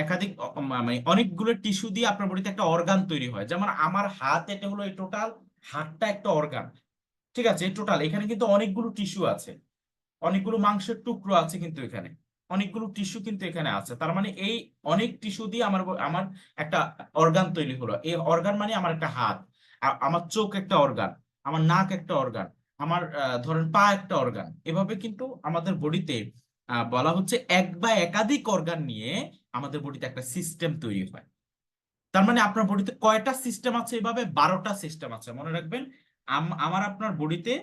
একাধিক মানে অনেকগুলো টিস্যু দিয়ে আপনার বডিতে একটা অর্গান তৈরি হয়। যেমন আমার হাত, এটা হলো এই টোটাল হাতটা একটা অর্গান। ঠিক আছে, টোটাল এখানে কিন্তু অনেকগুলো টিস্যু আছে, অনেকগুলো মাংসের টুকরো আছে, কিন্তু এখানে অনেকগুলো টিস্যু কিন্তু এখানে আছে। তার মানে এই অনেক টিস্যু দিয়ে আমার আমার একটা অর্গান তৈরি হলো। এই অর্গান মানে আমার একটা হাত, আমার চোখ একটা অর্গান, আমার নাক একটা অর্গান, আমার ধরেন পা একটা অর্গান। এভাবে কিন্তু আমাদের বডিতে বলা হচ্ছে এক বা একাধিক অর্গান নিয়ে আমাদের বডিতে একটা সিস্টেম তৈরি হয়। তার মানে আপনার বডিতে কয়টা সিস্টেম আছে? এভাবে 12টা সিস্টেম আছে, মনে রাখবেন। আমার আপনার বডিতে,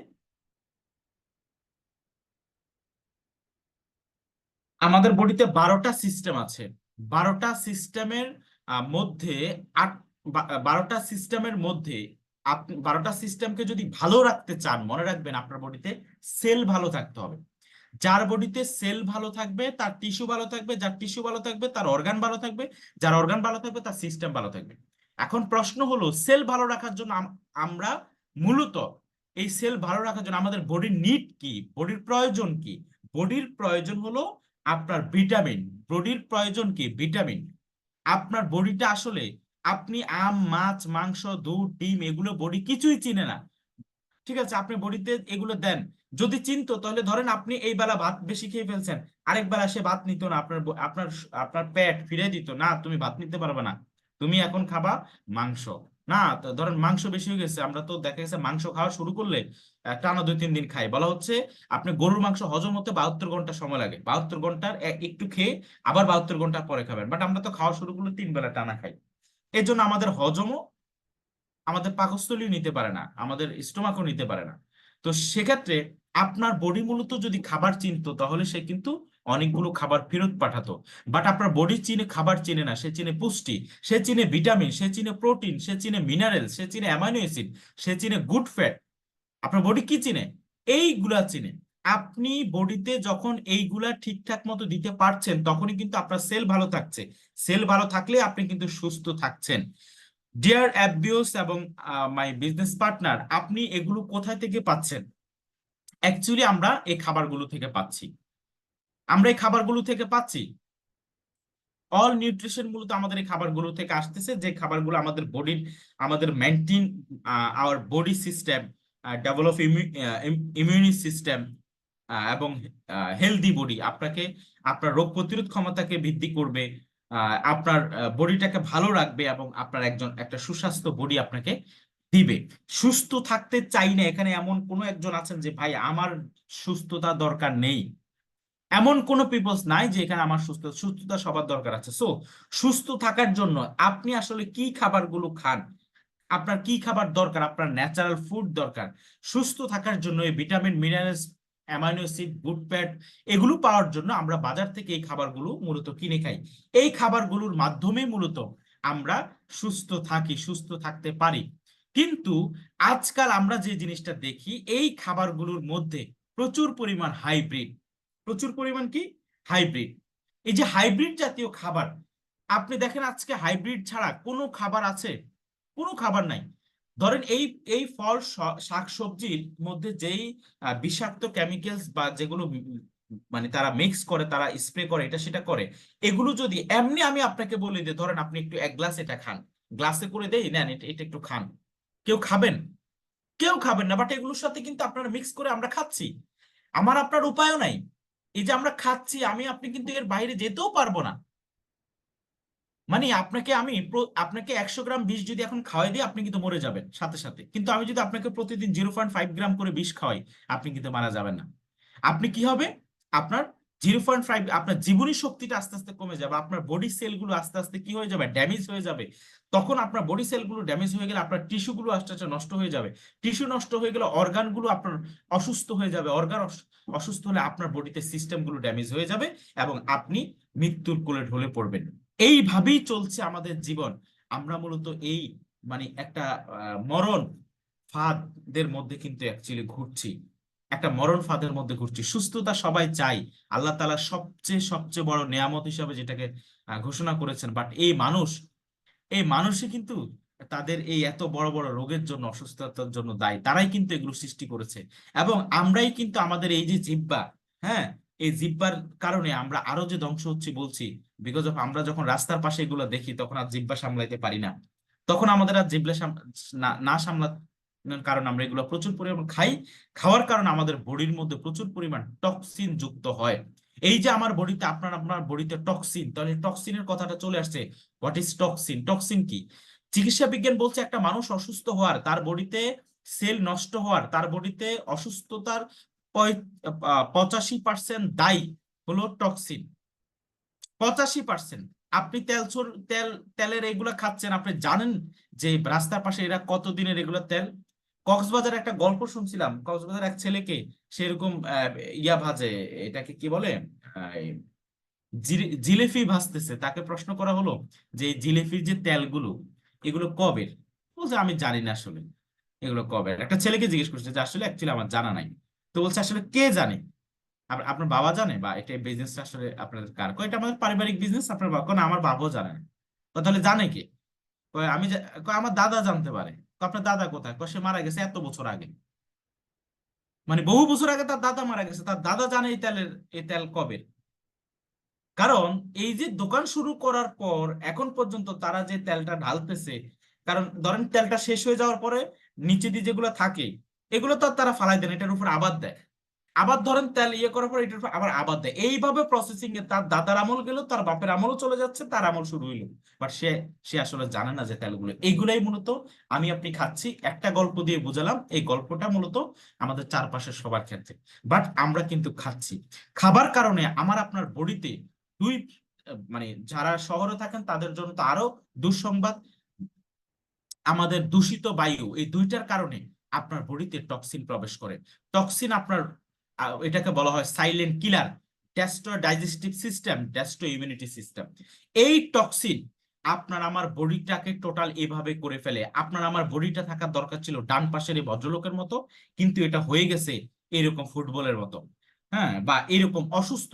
আমাদের বডিতে 12টা সিস্টেম আছে। 12টা সিস্টেমের মধ্যে আট 12টা সিস্টেমের মধ্যে আপনি 12টা সিস্টেমকে যদি ভালো রাখতে চান, মনে রাখবেন আপনার বডিতে সেল ভালো থাকতে হবে। যার বডিতে সেল ভালো থাকবে তার টিস্যু ভালো থাকবে, যার টিস্যু ভালো থাকবে তার অর্গান ভালো থাকবে, যার অর্গান ভালো থাকবে তার সিস্টেম ভালো থাকবে। এখন প্রশ্ন হলো, সেল ভালো রাখার জন্য আমরা মূলত এই সেল ভালো রাখার জন্য আমাদের বডির নিড কি, বডির প্রয়োজন কি? বডির প্রয়োজন হলো আপনার ভিটামিন। বডির প্রয়োজন কি? ভিটামিন। আপনার বডিটা আসলে, আপনি আম, মাছ, মাংস, দুধ, ডিম এগুলো বডি কিছুই চিনে না। ঠিক আছে, আপনি বডিতে এগুলো দেন, যদি চিনতো তাহলে ধরেন আপনি এই বেলা ভাত বেশি খেয়ে ফেলছেন, আরেক বেলা সে ভাত নিত না, আপনার আপনার পেট ফিরে দিত না, তুমি ভাত নিতে পারবে না, তুমি এখন খাবা মাংস। না, তো ধরেন মাংস বেশি হয়ে গেছে, আমরা তো দেখা গেছে মাংস খাওয়া শুরু করলে টানা 2-3 দিন খাই। বলা হচ্ছে আপনি গরুর মাংস হজম হতে 72 ঘন্টা সময় লাগে, 72 ঘন্টার একটু খেয়ে আবার 72 ঘন্টা পরে খাবেন। বাট আমরা তো খাওয়া শুরু করলে 3 বেলা টানা খাই। এর জন্য আমাদের হজমও, আমাদের পাকস্থলী নিতে পারে না, আমাদের স্টোমাকও নিতে পারে না। তো সেক্ষেত্রে আপনার বডি মূলত যদি খাবার চিনতো তাহলে সে কিন্তু অনেকগুলো খাবার ফেরত পাঠাতো। বাট আপনার বডি চিনে খাবার চিনে না, সে চিনে পুষ্টি, সে চিনে ভিটামিন, সে চিনে প্রোটিন, সে চিনে মিনারেল, সে চিনে অ্যামাইনো অ্যাসিড, সে চিনে গুড ফ্যাট। আপনার বডি কি চিনে? এইগুলা চিনে। আপনি বডিতে যখন এইগুলা ঠিকঠাক মতো দিতে পারছেন তখনই কিন্তু আপনার সেল ভালো থাকছে। সেল ভালো থাকলে আপনি কিন্তু সুস্থ থাকছেন। ডিয়ার অ্যাবিউস এবং মাই বিজনেস পার্টনার, আপনি এগুলো কোথায় থেকে পাচ্ছেন? অ্যাকচুয়ালি আমরা এই খাবারগুলো থেকে পাচ্ছি। আমরা এই খাবারগুলো থেকে পাচ্ছি, অল নিউট্রিশন মূলত আমাদের এই খাবারগুলো থেকে আসতেছে, যে খাবারগুলো আমাদের বডির, আমাদের maintain our body system, develop ইমিউনি system, এবং হেলদি বডি, আপনাকে আপনার রোগ প্রতিরোধ ক্ষমতাকে বৃদ্ধি করবে, আপনার বডিটাকে ভালো রাখবে, এবং আপনার একটা সুস্বাস্থ্য বডি আপনাকে দিবে। সুস্থ থাকতে চাই না, এখানে এমন কোনো একজন আছেন যে ভাই আমার সুস্থতা দরকার নেই? এমন কোনো পিপলস নাই যে এখানে আমার সুস্থতা সবার দরকার আছে। সো সুস্থ থাকার জন্য আপনি আসলে কি খাবারগুলো খান, আপনার কি খাবার দরকার, আপনার ন্যাচারাল ফুড দরকার সুস্থ থাকার জন্য, এই vitamin minerals, amino acid, good fat, এগুলো পাওয়ার জন্য আমরা বাজার থেকে এই খাবারগুলো মূলত কিনে খাই। এই খাবারগুলোর মাধ্যমে মূলত আমরা সুস্থ থাকি, সুস্থ থাকতে পারি। কিন্তু আজকাল আমরা যে জিনিসটা দেখি, এই খাবারগুলোর মধ্যে প্রচুর পরিমাণ হাইব্রিড, প্রচুর পরিমাণ কি হাইব্রিড। এই যে হাইব্রিড জাতীয় খাবার, আপনি দেখেন আজকে হাইব্রিড ছাড়া কোনো খাবার আছে? কোনো খাবার নাই। ধরেন এই এই ফল শাক সবজির মধ্যে যেই বিষাক্ত কেমিক্যালস বা যেগুলো মানে তারা মিক্স করে, তারা স্প্রে করে, এটা সেটা করে, এগুলো যদি এমনি আমি আপনাকে বলি যে ধরেন আপনি একটু এক গ্লাস এটা খান, গ্লাসে করে দেই, নেন এটা এটা একটু খান, কেউ খাবেন? কেউ খাবেন না। বাট এগুলোর সাথে কিন্তু আপনারা মিক্স করে আমরা খাচ্ছি, আমার আপনার উপায়ও নাই। এই যে আমরা খাচ্ছি, আমি আপনি কিন্তু এর বাইরে যেতেও পারবো না। মানে আপনাকে 100 গ্রাম বিষ যদি এখন খাওয়াই দিই, আপনি কিন্তু মরে যাবেন সাথে সাথে। কিন্তু আমি যদি আপনাকে প্রতিদিন 0.5 গ্রাম করে বিষ খাওয়াই, আপনি কিন্তু মারা যাবেন না। আপনি কি হবে? আপনার 0.5, আপনার জীবনী শক্তিটা আস্তে আস্তে কমে যাবে, আপনার বডি সেলগুলো আস্তে আস্তে কি হয়ে যাবে, ড্যামেজ হয়ে যাবে। তখন আপনার বডি সেলগুলো ড্যামেজ হয়ে গেলে আপনার টিস্যুগুলো আস্তে আস্তে নষ্ট হয়ে যাবে। টিস্যু নষ্ট হয়ে গেলে অর্গানগুলো আপনার অসুস্থ হয়ে যাবে। অর্গান অসুস্থ হলে আপনার বডিতে সিস্টেমগুলো ড্যামেজ হয়ে যাবে, এবং আপনি মৃত্যুর কোলে ঢলে পড়বেন। এইভাবেই চলছে আমাদের জীবন। আমরা মূলত এই মানে একটা মরণ ফাঁদের মধ্যে কিন্তু অ্যাকচুয়ালি ঘুরছি, একটা মরণ ফাঁদের মধ্যে ঘুরছি। সুস্থতা সবাই চাই, আল্লাহ তাআলা সবচেয়ে সবচেয়ে বড় নেয়ামত হিসাবে যেটাকে ঘোষণা করেছেন। বাট এই মানুষই কিন্তু তাদের এই এত বড় বড় রোগের জন্য, অসুস্থতার জন্য দায়ী। তারাই কিন্তু এগুলো সৃষ্টি করেছে, এবং আমরাই কিন্তু আমাদের এই যে জিহ্বা, হ্যাঁ, এই জিহ্বার কারণে আমরা আরো যে ধ্বংস হচ্ছি বলছি। বিকজ অফ আমরা যখন রাস্তার পাশে এগুলো দেখি, তখন আর জিহ্বা সামলাইতে পারি না। তখন আমাদের আর জিহ্বা না না সামলানোর কারণে আমরা এগুলো প্রচুর পরিমাণ খাই। খাওয়ার কারণে আমাদের বডির মধ্যে প্রচুর পরিমাণ টক্সিন যুক্ত হয়। এই যে আমার বডিতে, আপনার আপনার বডিতে টক্সিন, তাহলে টক্সিনের কথাটা চলে আসছে। What is toxin? টক্সিন কি? চিকিৎসা বিজ্ঞান বলছে একটা মানুষ অসুস্থ হওয়ার, তার বডিতে সেল নষ্ট হওয়ার, তার বডিতে অসুস্থতার 85% দায়ী হলো টক্সিন। 85%। আপনি তেলের এগুলা খাচ্ছেন, আপনি জানেন যে রাস্তার পাশে এরা কতদিনের এগুলো তেল। কক্সবাজার একটা গল্প শুনছিলাম, কক্সবাজার এক ছেলেকে সেরকম ইয়া ভাজে, এটাকে কি বলে, জিলেফি ভাজতেছে, তাকে প্রশ্ন করা হলো যে এই জিলেফির যে তেলগুলো, এগুলো কবের? বলছে আমি জানি না আসলে এগুলো কবের। একটা ছেলেকে জিজ্ঞেস করছে যে আসলে অ্যাকচুয়ালি আমার জানা নাই। তো বলছে আসলে কে জানে? আপনার বাবা জানে? বা এটা বিজনেসটা আসলে আপনাদের কার? কয় এটা আমাদের পারিবারিক বিজনেস। আপনার বাবা? না, আমার বাবাও জানে না। তাহলে জানে কে? কয় কয় আমার দাদা জানতে পারে। কয় আপনার দাদা কোথায়? কয় সে মারা গেছে এত বছর আগে। মানে বহু বছর আগে তার দাদা মারা গেছে, তার দাদা জানে এই তেল কবে। কারণ এই যে দোকান শুরু করার পর এখন পর্যন্ত তারা যে তেলটা ঢালতেছে, কারণ ধরেন তেলটা শেষ হয়ে যাওয়ার পরে নিচে দিয়ে যেগুলো থাকে, এগুলো তো আর তারা ফালাই দেন, এটার উপর আবার দেয়। আবার ধরেন তেল ইয়ে করার পর এটার উপর আবার আবার দেয়। এইভাবে প্রসেসিং এ তার দাদার আমল গেল, তার বাপের আমলও চলে যাচ্ছে, তার আমল শুরু হইলো। বাট সে সে আসলে জানে না যে তেলগুলো এইগুলাই মূলত আমি আপনি খাচ্ছি। একটা গল্প দিয়ে বুঝালাম, এই গল্পটা মূলত আমাদের চারপাশের সবার ক্ষেত্রে। বাট আমরা কিন্তু খাচ্ছি। খাবার কারণে আমার আপনার বডিতে দুই মানে যারা শহরে থাকেন তাদের জন্য তো আরো দুঃসংবাদ। আমাদের দূষিত বায়ু, এই দুইটার কারণে আপনার বডিতে টক্সিন প্রবেশ করে। টক্সিন আপনার এটাকে বলা হয় silent killer, destroy digestive system, destroy immunity system. এই টক্সিন আপনার আমার বডিটাকে টোটাল এভাবে করে ফেলে। আপনার আমার বডিটা থাকার দরকার ছিল ডান পাশের এই ভদ্রলোকের মতো, কিন্তু এটা হয়ে গেছে এরকম ফুটবলের মতো, হ্যাঁ, বা এরকম অসুস্থ,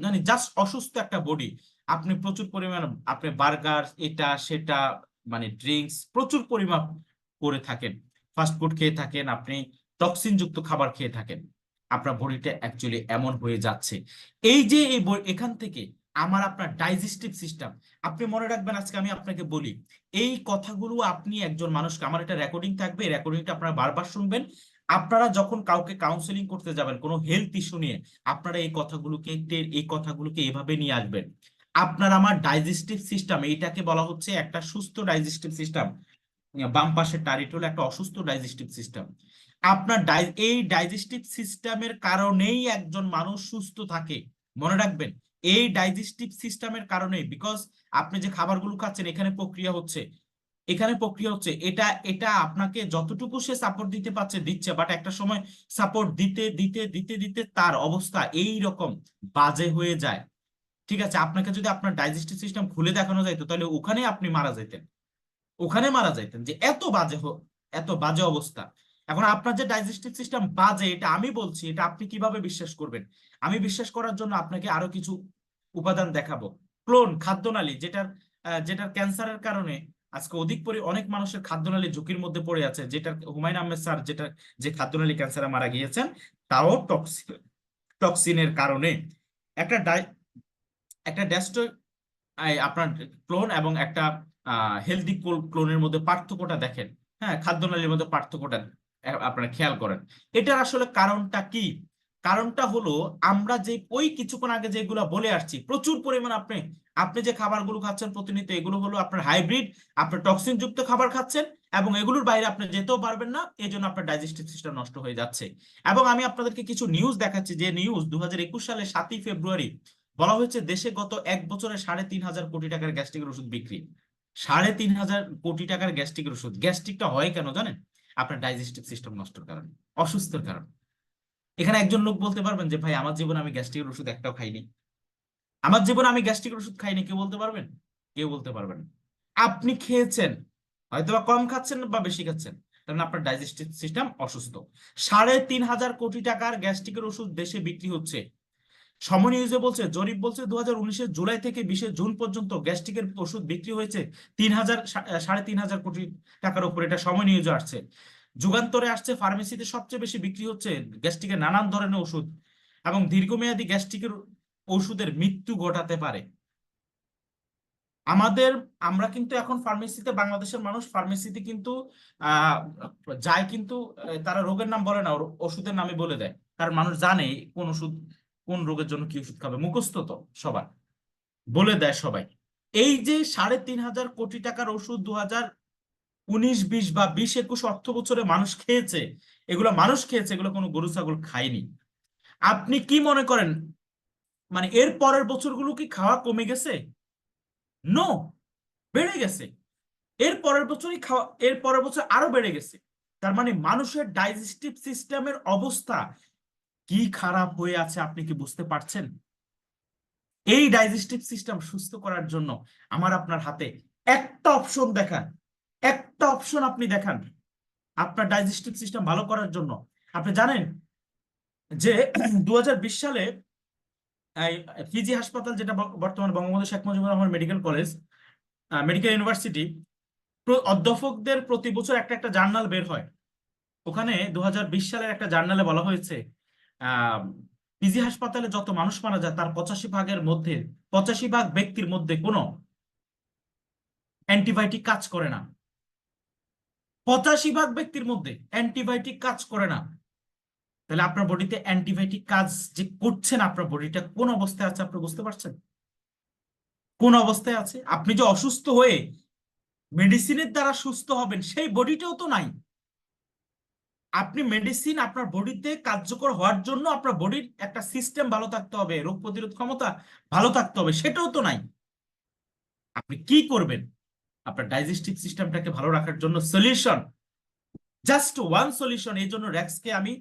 মানে জাস্ট অসুস্থ একটা বডি। আপনি প্রচুর পরিমাণ আপনি বার্গার এটা সেটা, মানে ড্রিঙ্কস প্রচুর পরিমাণ করে থাকেন, ফাস্ট ফুড খেয়ে থাকেন, আপনি টক্সিন যুক্ত খাবার খেয়ে থাকেন। আপনার বডিটা অ্যাকচুয়ালি এমন হয়ে যাচ্ছে। এই যে এখান থেকে আমার আপনার ডাইজেস্টিভ সিস্টেম, আপনি মনে রাখবেন, আজকে আমি আপনাকে বলি এই কথাগুলো, আপনি একজন মানুষকে, আমার একটা রেকর্ডিং থাকবে, রেকর্ডিংটা আপনারা বারবার শুনবেন। আপনারা যখন কাউকে কাউন্সেলিং করতে যাবেন কোনো হেলথ ইস্যু নিয়ে, আপনারা এই কথাগুলোকে এভাবে নিয়ে আসবেন। আপনার আমার ডাইজেস্টিভ সিস্টেম, এইটাকে বলা হচ্ছে একটা সুস্থ ডাইজেস্টিভ সিস্টেম। বাম পাশের টারিট হলো একটা অসুস্থ ডাইজেস্টিভ সিস্টেম। আপনার এই ডাইজেস্টিভ সিস্টেমের কারণেই একজন মানুষ সুস্থ থাকে। মনে রাখবেন, এই ডাইজেস্টিভ সিস্টেমের কারণে, বিকজ আপনি যে খাবারগুলো খাচ্ছেন এখানে প্রক্রিয়া হচ্ছে এটা এটা আপনাকে যতটুকু সে সাপোর্ট দিতে পারছে দিচ্ছে, বাট একটা সময় সাপোর্ট দিতে দিতে দিতে দিতে তার অবস্থা এই রকম বাজে হয়ে যায়। ঠিক আছে, আপনাকে যদি আপনার ডাইজেস্টিভ সিস্টেম খুলে দেখানো যাইতো তাহলে ওখানে আপনি মারা যেতেন, ওখানে মারা যাইতেন, যে এত বাজে অবস্থা। এখন আপনার যে ডাইজেস্টিভ সিস্টেম বাজে, এটা আমি বলছি, এটা আপনি কিভাবে বিশ্বাস করবেন? আমি বিশ্বাস করার জন্য আপনাকে আরো কিছু উপাদান দেখাবো। খাদ্যনালী, যেটার ক্যান্সারের কারণে আজকে অনেক মানুষের খাদ্যনালী ঝুঁকির মধ্যে পড়ে আছে, যেটা হুমায়ুন আহমেদ স্যার যে খাদ্যনালী ক্যান্সারে মারা গিয়েছেন, তাও টক্সিনের কারণে। একটা ডাই একটা ডেস্টো আপনার ক্লোন এবং একটা হেলদি ক্লোনের মধ্যে পার্থক্যটা দেখেন। হ্যাঁ, খাদ্যনালীর মধ্যে পার্থক্যটা আপনারা খেয়াল করেন। এটার আসলে কারণটা কি? কারণটা হলো, আমরা যে ওই কিছুক্ষণ আগে যেগুলো বলে আসছি, প্রচুর পরিমাণ আপনি আপনি যে খাবারগুলো খাচ্ছেন প্রতিনিয়ত, এগুলো হলো আপনার হাইব্রিড, আপনার টক্সিন যুক্ত খাবার খাচ্ছেন, এবং এগুলোর বাইরে আপনি যেতেও পারবেন না, এই জন্য আপনার ডাইজেস্টিভ সিস্টেম নষ্ট হয়ে যাচ্ছে। এবং আমি আপনাদেরকে কিছু নিউজ দেখাচ্ছি, যে নিউজ 2021 সালে 7ই ফেব্রুয়ারি বলা হয়েছে দেশে গত 1 বছরে 3.5 হাজার কোটি টাকার গ্যাস্ট্রিকের ওষুধ বিক্রি। 3.5 হাজার কোটি টাকার গ্যাস্ট্রিকের ওষুধ। গ্যাস্ট্রিকটা হয় কেন জানেন? আপনার ডাইজেস্টিভ সিস্টেম নষ্টের কারণে, অসুস্থের কারণে। এখানে একজন লোক বলতে পারবেন যে ভাই আমার জীবনে আমি গ্যাস্ট্রিকের ওষুধ একটাও খাইনি, আমার জীবনে আমি গ্যাস্ট্রিকের ওষুধ খাইনি, কেউ বলতে পারবেন? কেউ বলতে পারবেন না। আপনি খেয়েছেন, হয়তো বা কম খাচ্ছেন বা বেশি খাচ্ছেন, তার মানে আপনার ডাইজেস্টিভ সিস্টেম অসুস্থ। 3.5 হাজার কোটি টাকার গ্যাস্ট্রিকের ওষুধ দেশে বিক্রি হচ্ছে। সময় নিউজে বলছে, জরিপ বলছে 2019-এর জুলাই থেকে 20-এর জুন পর্যন্ত গ্যাস্ট্রিকের ওষুধ বিক্রি হয়েছে 3.5 হাজার কোটি টাকার উপর। এটা সময় নিউজে আসছে। যুগান্তরে আসছে, ফার্মেসিতে সবচেয়ে বেশি বিক্রি হচ্ছে গ্যাস্ট্রিকের নানান ধরনের ওষুধ, এবং দীর্ঘমেয়াদী গ্যাস্ট্রিকের ওষুধের মৃত্যু ঘটাতে পারে। আমাদের আমরা কিন্তু এখন ফার্মেসিতে, বাংলাদেশের মানুষ ফার্মেসিতে কিন্তু আহ যায়, কিন্তু তারা রোগের নাম বলে না, ওষুধের নামে বলে দেয়, কারণ মানুষ জানে কোন ওষুধ কোন রোগের জন্য কি ওষুধ খাবে, মুখস্থ তো সবার, বলে দেয় সবাই। এই যে 3.5 হাজার কোটি টাকার ওষুধ 2019-20 বা 20-21 অর্থ বছরে মানুষ খেয়েছে, এগুলো কোনো গরু ছাগল খায়নি। আপনি কি মনে করেন, মানে এর পরের বছরগুলো কি খাওয়া কমে গেছে? নো, বেড়ে গেছে। এর পরের বছর আরো বেড়ে গেছে। তার মানে মানুষের ডাইজেস্টিভ সিস্টেমের অবস্থা কি খারাপ হয়ে আছে, আপনি কি বুঝতে পারছেন? এই ডাইজেস্টিভ সিস্টেম সুস্থ করার জন্য আমার আপনার হাতে একটা অপশন দেখান, একটা অপশন আপনি দেখান আপনার ডাইজেস্টিভ সিস্টেম ভালো করার জন্য। আপনি জানেন যে 2020 সালে পিজি হাসপাতাল, যেটা বর্তমানে Bangabandhu Sheikh Mujibur Rahman medical college, medical university, অধ্যাপকদের প্রতি বছর একটা একটা জার্নাল বের হয়। ওখানে 2020 সালের একটা জার্নালে বলা হয়েছে আহ পিজি হাসপাতালে যত মানুষ মারা যায় তার 85 ভাগ ব্যক্তির মধ্যে কোনো অ্যান্টিবায়োটিক কাজ করে না। 85 ভাগ ব্যক্তির মধ্যে অ্যান্টিবায়োটিক কাজ করে না। তাহলে আপনার বডিতে অ্যান্টিবায়োটিক কাজ যে করছেন, আপনার বডিটা কোন অবস্থায় আছে আপনি বুঝতে পারছেন? কোন অবস্থায় আছে? আপনি যে অসুস্থ হয়ে মেডিসিনের দ্বারা সুস্থ হবেন, সেই বডিটাও তো নাই। আপনি মেডিসিন আপনার বডিতে কার্যকর হওয়ার জন্য আপনার বডির একটা সিস্টেম ভালো থাকতে হবে, রোগ প্রতিরোধ ক্ষমতা ভালো থাকতে হবে, সেটাও তো নাই। আপনি কি করবেন আপনার ডাইজেস্টিভ সিস্টেমটাকে ভালো রাখার জন্য? Solution, just one solution. এই জন্য র্যাক্সকে আমি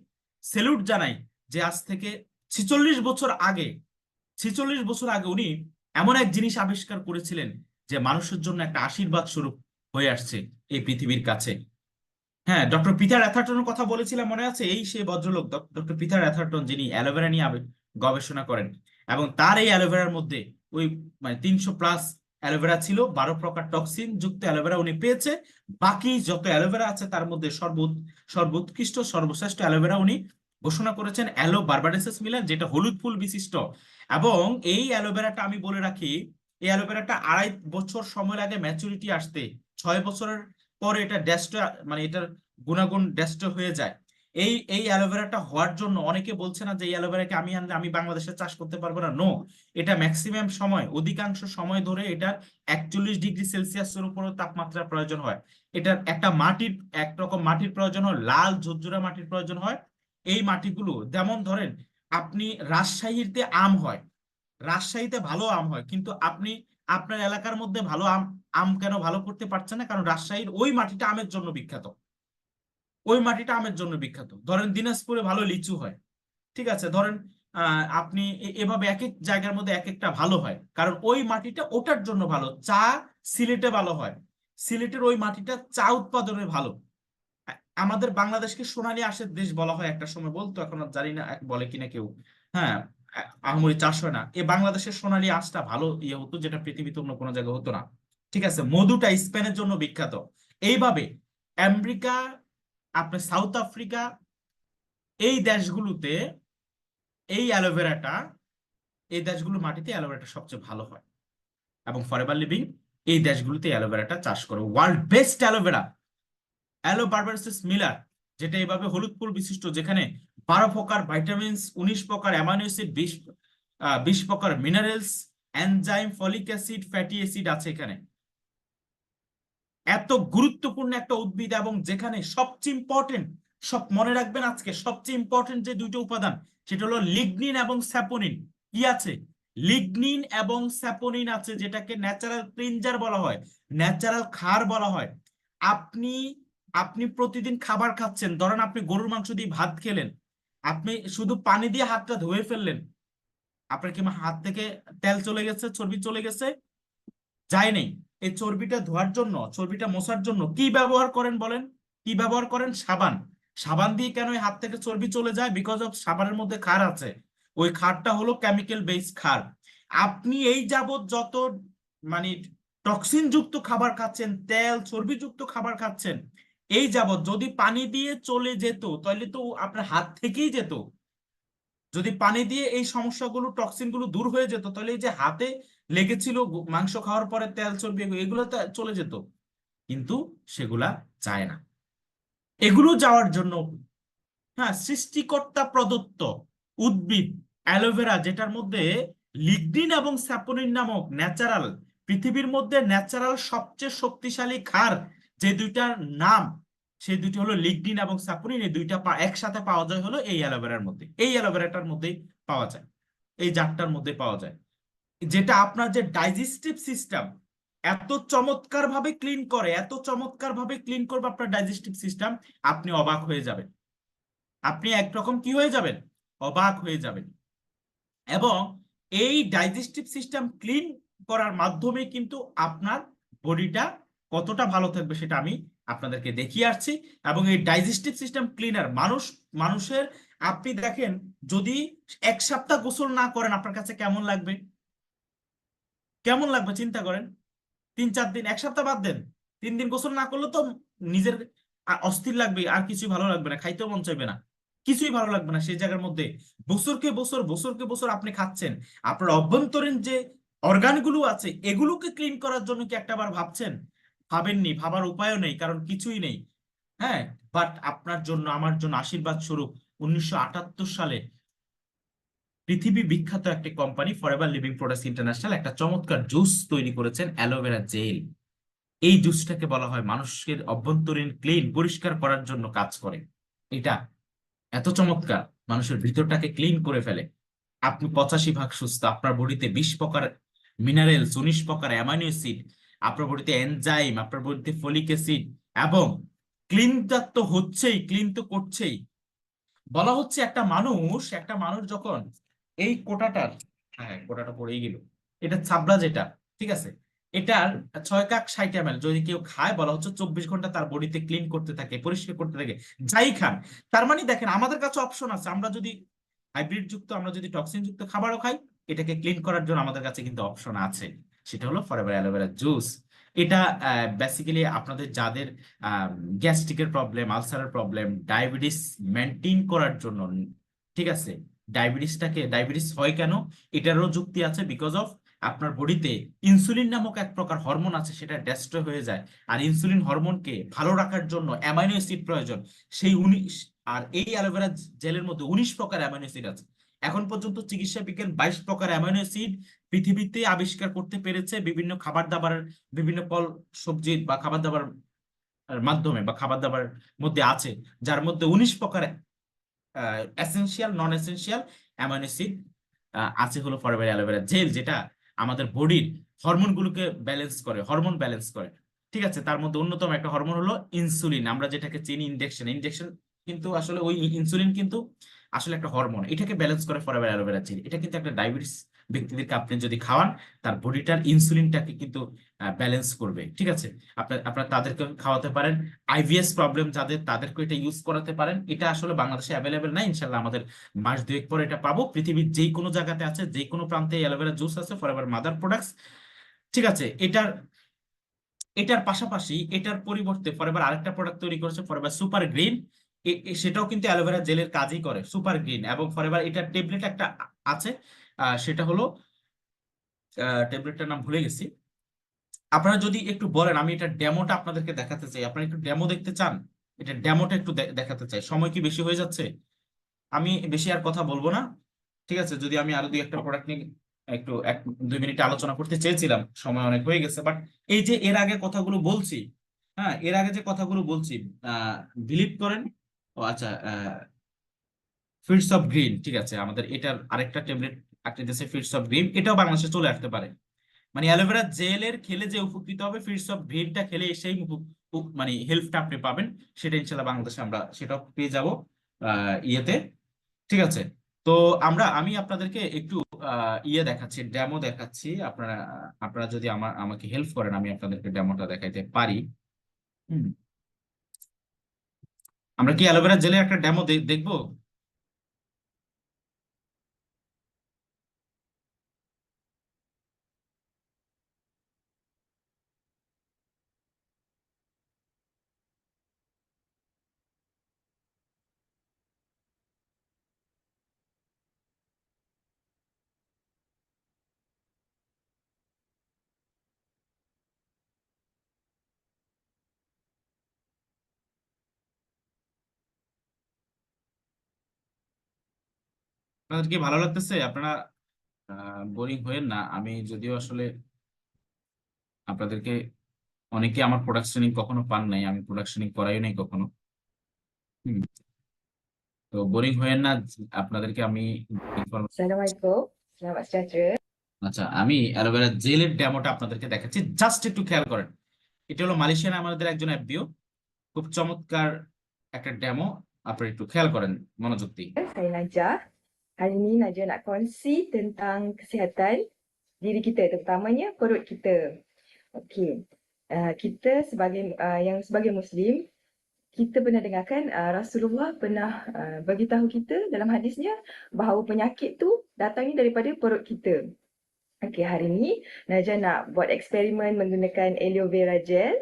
স্যালুট জানাই, যে আজ থেকে 46 বছর আগে উনি এমন এক জিনিস আবিষ্কার করেছিলেন, যে মানুষের জন্য একটা আশীর্বাদ স্বরূপ হয়ে আসছে এই পৃথিবীর কাছে। হ্যাঁ, ডক্টর পিটার অ্যাথারটনের কথা বলেছিলাম, মনে আছে? এই সেই ভদ্রলোক ডক্টর পিটার অ্যাথারটন, যিনি অ্যালোভেরা নিয়ে গবেষণা করেন, এবং তার এই অ্যালোভেরার মধ্যে ওই মানে 300+ অ্যালোভেরা ছিল, 12 প্রকার টক্সিন যুক্ত অ্যালোভেরা উনি পেয়েছে। বাকি যত অ্যালোভেরা আছে তার মধ্যে সর্বোৎকৃষ্ট সর্বশ্রেষ্ঠ অ্যালোভেরা উনি ঘোষণা করেছেন অ্যালো বার্বাডেসিস মিলার, যেটা হলুদ ফুল বিশিষ্ট। এবং এই অ্যালোভেরাটা আমি বলে রাখি, এই অ্যালোভেরাটা 2.5 বছর সময় লাগে ম্যাচুরিটি আসতে। 6 বছরের পরে এটা ড্যাস্ট, মানে এটার গুণাগুণ ড্যাস্ট হয়ে যায়। এই অ্যালোভেরাটা হওয়ার জন্য অনেকে বলছে না যে এই অ্যালোভেরাকে আমি আনলে আমি বাংলাদেশে চাষ করতে পারবো না। নো, এটা ম্যাক্সিমাম সময়, অধিকাংশ সময় ধরে এটার 41 ডিগ্রি সেলসিয়াসের উপর তাপমাত্রা প্রয়োজন হয়। এটার একটা মাটির, একরকম মাটির প্রয়োজন হয়, লাল ঝুরঝুরা মাটির প্রয়োজন হয়। এই মাটিগুলো যেমন ধরেন, আপনি রাজশাহীতে আম হয়, রাজশাহীতে ভালো আম হয়, কিন্তু আপনি আপনার এলাকার মধ্যে ভালো আম আম কেন ভালো করতে পারছেন না? কারণ রাজশাহীর ওই মাটিটা আমের জন্য বিখ্যাত, ওই মাটিটা আমের জন্য বিখ্যাত। ধরেন দিনাজপুরে ভালো লিচু হয়, ঠিক আছে, ধরেন আপনি এভাবে এক এক জায়গার মধ্যে এক একটা ভালো হয়, কারণ ওই মাটিটা ওটার জন্য ভালো। চা সিলেটে ভালো হয়, সিলেটের ওই মাটিটা চা উৎপাদনে ভালো। আমাদের বাংলাদেশকে সোনালী আঁশের দেশ বলা হয় একটা সময়, বলতো, এখন আর জানি না বলে কিনা কেউ। হ্যাঁ, আহামরি চাষ হয় না। এই বাংলাদেশের সোনালী আঁশটা ভালো ইয়ে হতো, যেটা পৃথিবীতে অন্য কোনো জায়গায় হতো না। ঠিক আছে, মধুটা স্পেনের জন্য বিখ্যাত। এইভাবে আমেরিকা, আপনার সাউথ আফ্রিকা, এই দেশগুলোতে এই অ্যালোভেরাটা, এই দেশগুলোর মাটিতে অ্যালোভেরাটা সবচেয়ে ভালো হয়। এবং ফরএভার লিভিং এই দেশগুলোতে অ্যালোভেরাটা চাষ করে। World best aloe vera aloe barbadensis Miller, যেটা এইভাবে হলুদ ফুল বিশিষ্ট, যেখানে 12 প্রকার ভাইটামিনস, 19 প্রকার অ্যামাইনো অ্যাসিড, 20 প্রকার minerals, enzyme, folic acid, fatty acid আছে এখানে। এত গুরুত্বপূর্ণ একটা উদ্ভিদ, এবং যেখানে সবচেয়ে ইম্পর্টেন্ট, সব মনে রাখবেন আজকে, সবচেয়ে ইম্পর্টেন্ট যে দুইটা উপাদান, সেটা হলো লিগনিন এবং স্যাপোনিন। কি আছে? লিগনিন এবং স্যাপোনিন আছে, যেটাকে ন্যাচারাল ক্লিনজার বলা হয়, ন্যাচারাল ক্ষার বলা হয়। আপনি আপনি প্রতিদিন খাবার খাচ্ছেন, ধরেন আপনি গরুর মাংস দিয়ে ভাত খেলেন, আপনি শুধু পানি দিয়ে হাতটা ধুয়ে ফেললেন, আপনার কি হাত থেকে তেল চলে গেছে, চর্বি চলে গেছে? যায় নেই। এই চর্বিটা ধোয়ার জন্য, চর্বিটা মোছার জন্য কি ব্যবহার করেন বলেন? কি ব্যবহার করেন? সাবান। সাবান দিয়ে কেন এই হাত থেকে চর্বি চলে যায়? বিকজ অফ সাবানের মধ্যে ক্ষার আছে। ওই ক্ষারটা হলো কেমিক্যাল বেস ক্ষার। আপনি এই যাবত যত, মানে, টক্সিন যুক্ত খাবার খাচ্ছেন, তেল চর্বি যুক্ত খাবার খাচ্ছেন, এই যাবত যদি পানি দিয়ে চলে যেত, তাহলে তো আপনার হাত থেকেই যেত। যদি পানি দিয়ে এই সমস্যাগুলো, টক্সিন গুলো দূর হয়ে যেত, তাহলে এই যে হাতে লেগেছিল মাংস খাওয়ার পরে তেল চর্বি, এগুলো তো চলে যেত। কিন্তু সেগুলা যায় না। এগুলো যাওয়ার জন্য, হ্যাঁ, সৃষ্টিকর্তা প্রদত্ত উদ্ভিদ অ্যালোভেরা, যেটার মধ্যে লিগনিন এবং স্যাপোনিন নামক ন্যাচারাল, পৃথিবীর মধ্যে ন্যাচারাল সবচেয়ে শক্তিশালী ক্ষার যে দুইটার নাম, সেই দুইটা হলো লিগনিন এবং স্যাপোনিন। এই দুইটা একসাথে পাওয়া যায় হলো এই অ্যালোভেরার মধ্যে, এই অ্যালোভেরাটার মধ্যেই পাওয়া যায়, এই জাতটার মধ্যে পাওয়া যায়। যেটা আপনার যে ডাইজেস্টিভ সিস্টেম এত চমৎকার ভাবে ক্লিন করে, এত চমৎকার ভাবে ক্লিন করবে আপনার ডাইজেস্টিভ সিস্টেম, আপনি অবাক হয়ে যাবেন। আপনি একরকম কি হয়ে যাবেন? অবাক হয়ে যাবেন। এবং এই ডাইজেস্টিভ সিস্টেম ক্লিন করার মাধ্যমে কিন্তু আপনার বডিটা কতটা ভালো থাকবে সেটা আমি আপনাদেরকে দেখিয়ে আসছি। এবং এই ডাইজেস্টিভ সিস্টেম ক্লিনার মানুষের, আপনি দেখেন, যদি 1 সপ্তাহ গোসল না করেন আপনার কাছে কেমন লাগবে? কেমন লাগবে চিন্তা করেন। 3-4 দিন, 1 সপ্তাহ বাদ দেন, 3 দিন গোসল না করলে তো নিজের অস্থির লাগবে, আর কিছুই ভালো লাগবে না, খাইতেও মন চাইবে না, কিছুই ভালো লাগবে না সেই জায়গার মধ্যে। বছরকে বছর, বছরকে বছর আপনি খাচ্ছেন, আপনার অভ্যন্তরীণ যে অর্গানগুলো আছে এগুলোকে ক্লিন করার জন্য কি একটাবার ভাবছেন? ভাবেননি, ভাবার উপায়ও নেই, কারণ কিছুই নেই। হ্যাঁ, বাট আপনার জন্য, আমার জন্য আশীর্বাদ স্বরূপ 1978 সালে পৃথিবী বিখ্যাত একটি company forever living products international একটা চমৎকার জুস তৈরি করেছেন, অ্যালোভেরা জেল। এই জুসটাকে বলা হয় মানুষের অভ্যন্তরীণ ক্লিন, পরিষ্কার করার জন্য কাজ করে। এটা এত চমৎকার, মানুষের ভিতরটাকে ক্লিন করে ফেলে। আপনি 85 ভাগ সুস্থ, আপনার বডিতে 20 প্রকার মিনারেলস, 19 প্রকার অ্যামাইনো অ্যাসিড, আপনার বডিতে এনজাইম, আপনার বডিতে ফলিক অ্যাসিড, এবং ক্লিনটা তো হচ্ছেই, ক্লিন তো করছেই। বলা হচ্ছে একটা মানুষ যখন এই কোটাটার, হ্যাঁ কোটাটা পড়েই গেল, এটা ছাবড়া যেটা, ঠিক আছে, এটার 6 কাপ 60 ml যদি কেউ খায়, বলা হচ্ছে 24 ঘন্টা তার বডিতে ক্লিন করতে থাকে, পরিষ্কার করতে থাকে, যাই খান। তার মানে দেখেন, আমাদের কাছে অপশন আছে, আমরা যদি হাইব্রিড যুক্ত, আমরা যদি টক্সিন যুক্ত খাবারও খাই, এটাকে ক্লিন করার জন্য আমাদের কাছে কিন্তু অপশন আছে। সেটা হলো ফরএভার অ্যালোভেরা জুস। এটা বেসিক্যালি আপনাদের যাদের গ্যাস্ট্রিকের প্রবলেম, আলসারের প্রবলেম, ডায়াবেটিস মেনটেন করার জন্য, ঠিক আছে, ডায়াবেটিস হয় কেন, এটারও যুক্তি আছে। বিকজ অফ আপনার বডিতে ইনসুলিন নামক এক প্রকার হরমোন আছে, সেটা ডেস্ট্রয় হয়ে যায়। আর ইনসুলিন হরমোনকে ভালো রাখার জন্য অ্যামাইনো অ্যাসিড প্রয়োজন। সেই 19, আর এই অ্যালোভেরা জেলের মধ্যে 19 প্রকার অ্যামাইনো অ্যাসিড আছে। এখন পর্যন্ত চিকিৎসা বিজ্ঞান 22 প্রকার অ্যামাইনো অ্যাসিড পৃথিবীতে আবিষ্কার করতে পেরেছে বিভিন্ন খাবার দাবার, বিভিন্ন ফল সবজি বা খাবার দাবার মাধ্যমে, বা খাবার দাবার মধ্যে আছে, যার মধ্যে 19 প্রকার এসেনশিয়াল, নন এসেনশিয়াল অ্যামাইনো অ্যাসিড আছে হলো ফরএভার অ্যালোভেরা জেল, যেটা আমাদের বডির হরমোনগুলোকে ব্যালেন্স করে, হরমোন ব্যালেন্স করে। ঠিক আছে, তার মধ্যে অন্যতম একটা হরমোন হলো ইনসুলিন, আমরা যেটাকে চিনি ইনজেকশন। ইনজেকশন কিন্তু আসলে ওই ইনসুলিন কিন্তু আসলে একটা হরমোন, এটাকে ব্যালেন্স করে ফরএভার অ্যালোভেরা জেল। এটা কিন্তু একটা ডায়াবেটিস ব্যক্তিদেরকে আপনি যদি খাওয়ান, তার বডিটার ইনসুলিনটাকে কিন্তু ব্যালেন্স করবে। ঠিক আছে, আপনার তাদেরকে খাওয়াতে পারেন। আইভিএস প্রবলেম যাদের, তাদেরকে এটা ইউজ করাতে পারেন। এটা আসলে বাংলাদেশে অ্যাভেলেবেল নাই, ইনশাল্লাহ আমাদের মাস দুয়েক পরে এটা পাবো। পৃথিবীর যেই কোনো জায়গাতে আছে, যেই কোনো প্রান্তে অ্যালোভেরা জুস আছে, ফরএভার মাদার প্রোডাক্টস। ঠিক আছে, এটার এটার পাশাপাশি এটার পরিবর্তে ফরএভার আরেকটা প্রোডাক্ট তৈরি করেছে, ফরএভার সুপার গ্রিন। সেটাও কিন্তু অ্যালোভেরা জেলের কাজই করে, সুপার গ্রিন। এবং ফরএভার এটার ট্যাবলেট একটা আছে, সেটা হলো, ট্যাবলেটটার নাম ভুলে গেছি। আপনারা যদি একটু বলেন, আমি এটা ডেমোটা আপনাদেরকে দেখাতে চাই। আপনারা একটু ডেমো দেখতে চান? এটা ডেমোটা একটু দেখাতে চাই। সময় কি বেশি হয়ে যাচ্ছে? আমি বেশি আর কথা বলবো না। ঠিক আছে, যদি আমি আরো দুই একটা প্রোডাক্ট নিয়ে একটু 1-2 মিনিট আলোচনা করতে চেয়েছিলাম, সময় অনেক হয়ে গেছে। বাট এই যে এর আগে কথাগুলো বলছি, হ্যাঁ, এর আগে যে কথাগুলো বলছি, বিলিভ করেন। ও আচ্ছা, ফিডস অফ গ্রিন, ঠিক আছে, আমাদের এটার আরেকটা ট্যাবলেট আসতেছে, ফিডস অফ গ্রিন। এটাও বাংলাদেশে চলে আসতে পারে। মানে অ্যালোভেরা জেলের খেলে যে উপকৃত হবে, ফিডস অফ গ্রিনটা খেলে সেই মানে হেল্পটা আপনি পাবেন। সেটা ইনশাল্লাহ বাংলাদেশে আমরা সেটাও পেয়ে যাব ইয়েতে। ঠিক আছে, তো আমি আপনাদেরকে একটু ইয়ে দেখাচ্ছি, ডেমো দেখাচ্ছি। আপনারা আপনারা যদি আমাকে হেল্প করেন, আমি আপনাদেরকে ডেমোটা দেখাইতে পারি। হুম, আমরা কি অ্যালোভেরা জেলের একটা ডেমো দেখবো? আপনাদের কি ভালো লাগতেছে? আপনারা বোরিং হয়েন না। আমি যদিও আসলে আপনাদেরকে, অনেকে আমার প্রোডাকশনিং কখনো পান নাই, আমি প্রোডাকশনিং করাই নাই কখনো। হুম, তো বোরিং হয়েন না। আপনাদেরকে আমি Assalamualaikum. Selamat sejahtera. আচ্ছা, আমি অ্যালোভেরা জেলের ডেমোটা আপনাদেরকে দেখাচ্ছি, জাস্ট একটু খেয়াল করেন। এটা হলো মালয়েশিয়ান আমাদের একজন এফবিও, খুব চমৎকার একটা ডেমো। আপনারা একটু খেয়াল করেন মনোযোগ দিয়ে। Saya Najah. Hari ini Najah nak kongsi tentang kesihatan diri kita, terutamanya perut kita. Okey. Kita sebagai Muslim, kita pernah dengarkan Rasulullah pernah beritahu kita dalam hadisnya bahawa penyakit tu datangnya daripada perut kita. Okey, hari ni Najah nak buat eksperimen menggunakan aloe vera gel.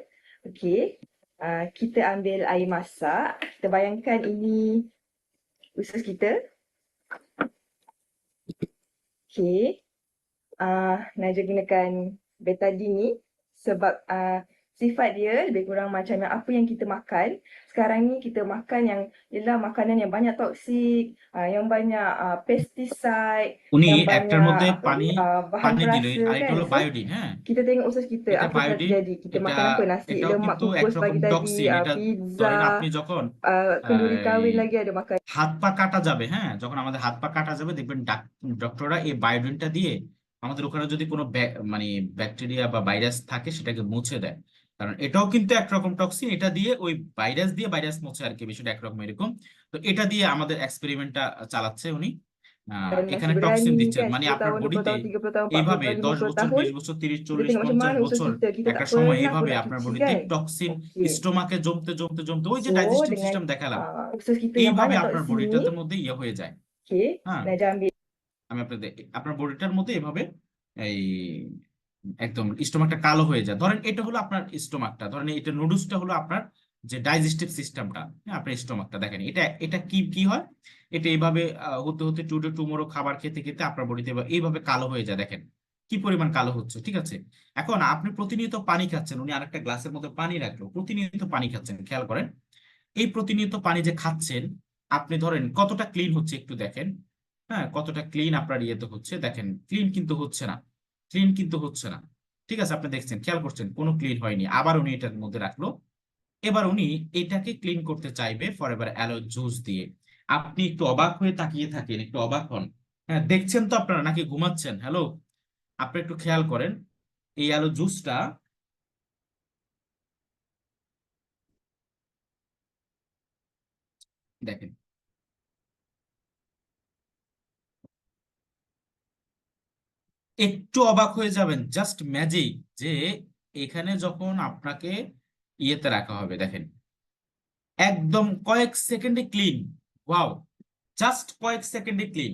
Okey. Kita ambil air masak. Kita bayangkan ini usus kita. Okey. Najah gunakan betadine ni sebab sifat dia lebih kurang macam apa yang kita makan. Sekarang ni kita makan yang ialah makanan yang banyak toksik, yang banyak pesticide, উনি yang একটার মধ্যে banyak পানি bahan পানি দিল, perasa আর এটা kan. হলো So বায়োডিন। হ্যাঁ, kita tengok usus kita এটা apa yang বায়োডিন। terjadi. Kita এটা makan apa? Nasi এটাও lemak কিন্তু kukus একরকম pagi tadi, টক্সিন। এটা pizza, ধরেন আপনি যখন kenduri kahwin এই lagi ada makan. হাত পা কাটা যাবে, হ্যাঁ, যখন আমাদের হাত পা কাটা যাবে, দেখবেন ডক্টররা এই বায়োডিনটা দিয়ে আমাদের ওখানে যদি কোনো মানে ব্যাকটেরিয়া বা ভাইরাস থাকে, সেটাকে মুছে দেয়। কারণ এটাও কিন্তু একরকম টক্সিন। এটা দিয়ে ওই ভাইরাস মুছে আর কি, বিষয়টা একরকম এরকম। তো এটা দিয়ে আমাদের এক্সপেরিমেন্টটা চালাচ্ছে উনি। Nasi এখানে টক্সিন berani দিচ্ছেন, kan, মানে 10 আপনার tahun, 20 বডিতে tahun, 30 tahun, 40 এইভাবে tahun, 10 50 বছর, tahun. 20 বছর, 30, Kita 40, tengok macam 50 mana usus বছর kita. Kita একটা tak সময় pernah pun এইভাবে nak আপনার cuci বডিতে kan. Toxin Okey. স্টোমাকে জমতে জমতে জমতে, ওই যে So ডাইজেস্টিভ dengan সিস্টেম দেখালাম, usus kita yang এইভাবে banyak আপনার toksin ni, বডিটার মধ্যে ইয়ে হয়ে যায়। okey, হ্যাঁ, Najah ambil আমি আপনার বডিটার মধ্যে এভাবে এই একদম স্টোমাকটা কালো হয়ে যায়। ধরেন এটা হলো আপনার স্টোমাকটা, ধরেন এটা নুডলসটা হলো আপনার যে ডাইজেস্টিভ সিস্টেমটা, হ্যাঁ আপনার স্টোমাকটা দেখেন, এটা এটা কি কি হয়, এটা এইভাবে হতে হতে টুডে টুমোরো খাবার খেতে খেতে আপনার বডিতে এইভাবে কালো হয়ে যায়। দেখেন কি পরিমাণ কালো হচ্ছে, ঠিক আছে। এখন আপনি প্রতিনিয়ত পানি খাচ্ছেন, উনি আরেকটা গ্লাসের মধ্যে পানি রাখলো, প্রতিনিয়ত পানি খাচ্ছেন, খেয়াল করেন এই প্রতিনিয়ত পানি যে খাচ্ছেন আপনি ধরেন কতটা ক্লিন হচ্ছে একটু দেখেন, হ্যাঁ কতটা ক্লিন আপনার ইয়েতে হচ্ছে, দেখেন ক্লিন কিন্তু হচ্ছে না, ক্লিন কিন্তু হচ্ছে না, ঠিক আছে। আপনি দেখছেন, খেয়াল করছেন কোনো ক্লিন হয়নি, আবার উনি এটার মধ্যে রাখলো, এবার উনি এটাকে ক্লিন করতে চাইবে ফরএভার অ্যালো জুস দিয়ে। আপনি একটু অবাক হয়ে তাকিয়ে থাকেন, একটু অবাক হন, হ্যাঁ দেখছেন তো আপনারা নাকি ঘুমাচ্ছেন? হ্যালো, আপনি একটু খেয়াল করেন এই অ্যালো জুসটা দেখেন, একটু অবাক হয়ে যাবেন, জাস্ট ম্যাজিক, যে এখানে যখন আপনাকে ইয়েতে রাখা হবে দেখেন একদম কয়েক সেকেন্ডে ক্লিন। ওয়াও, জাস্ট কয়েক সেকেন্ডে ক্লিন,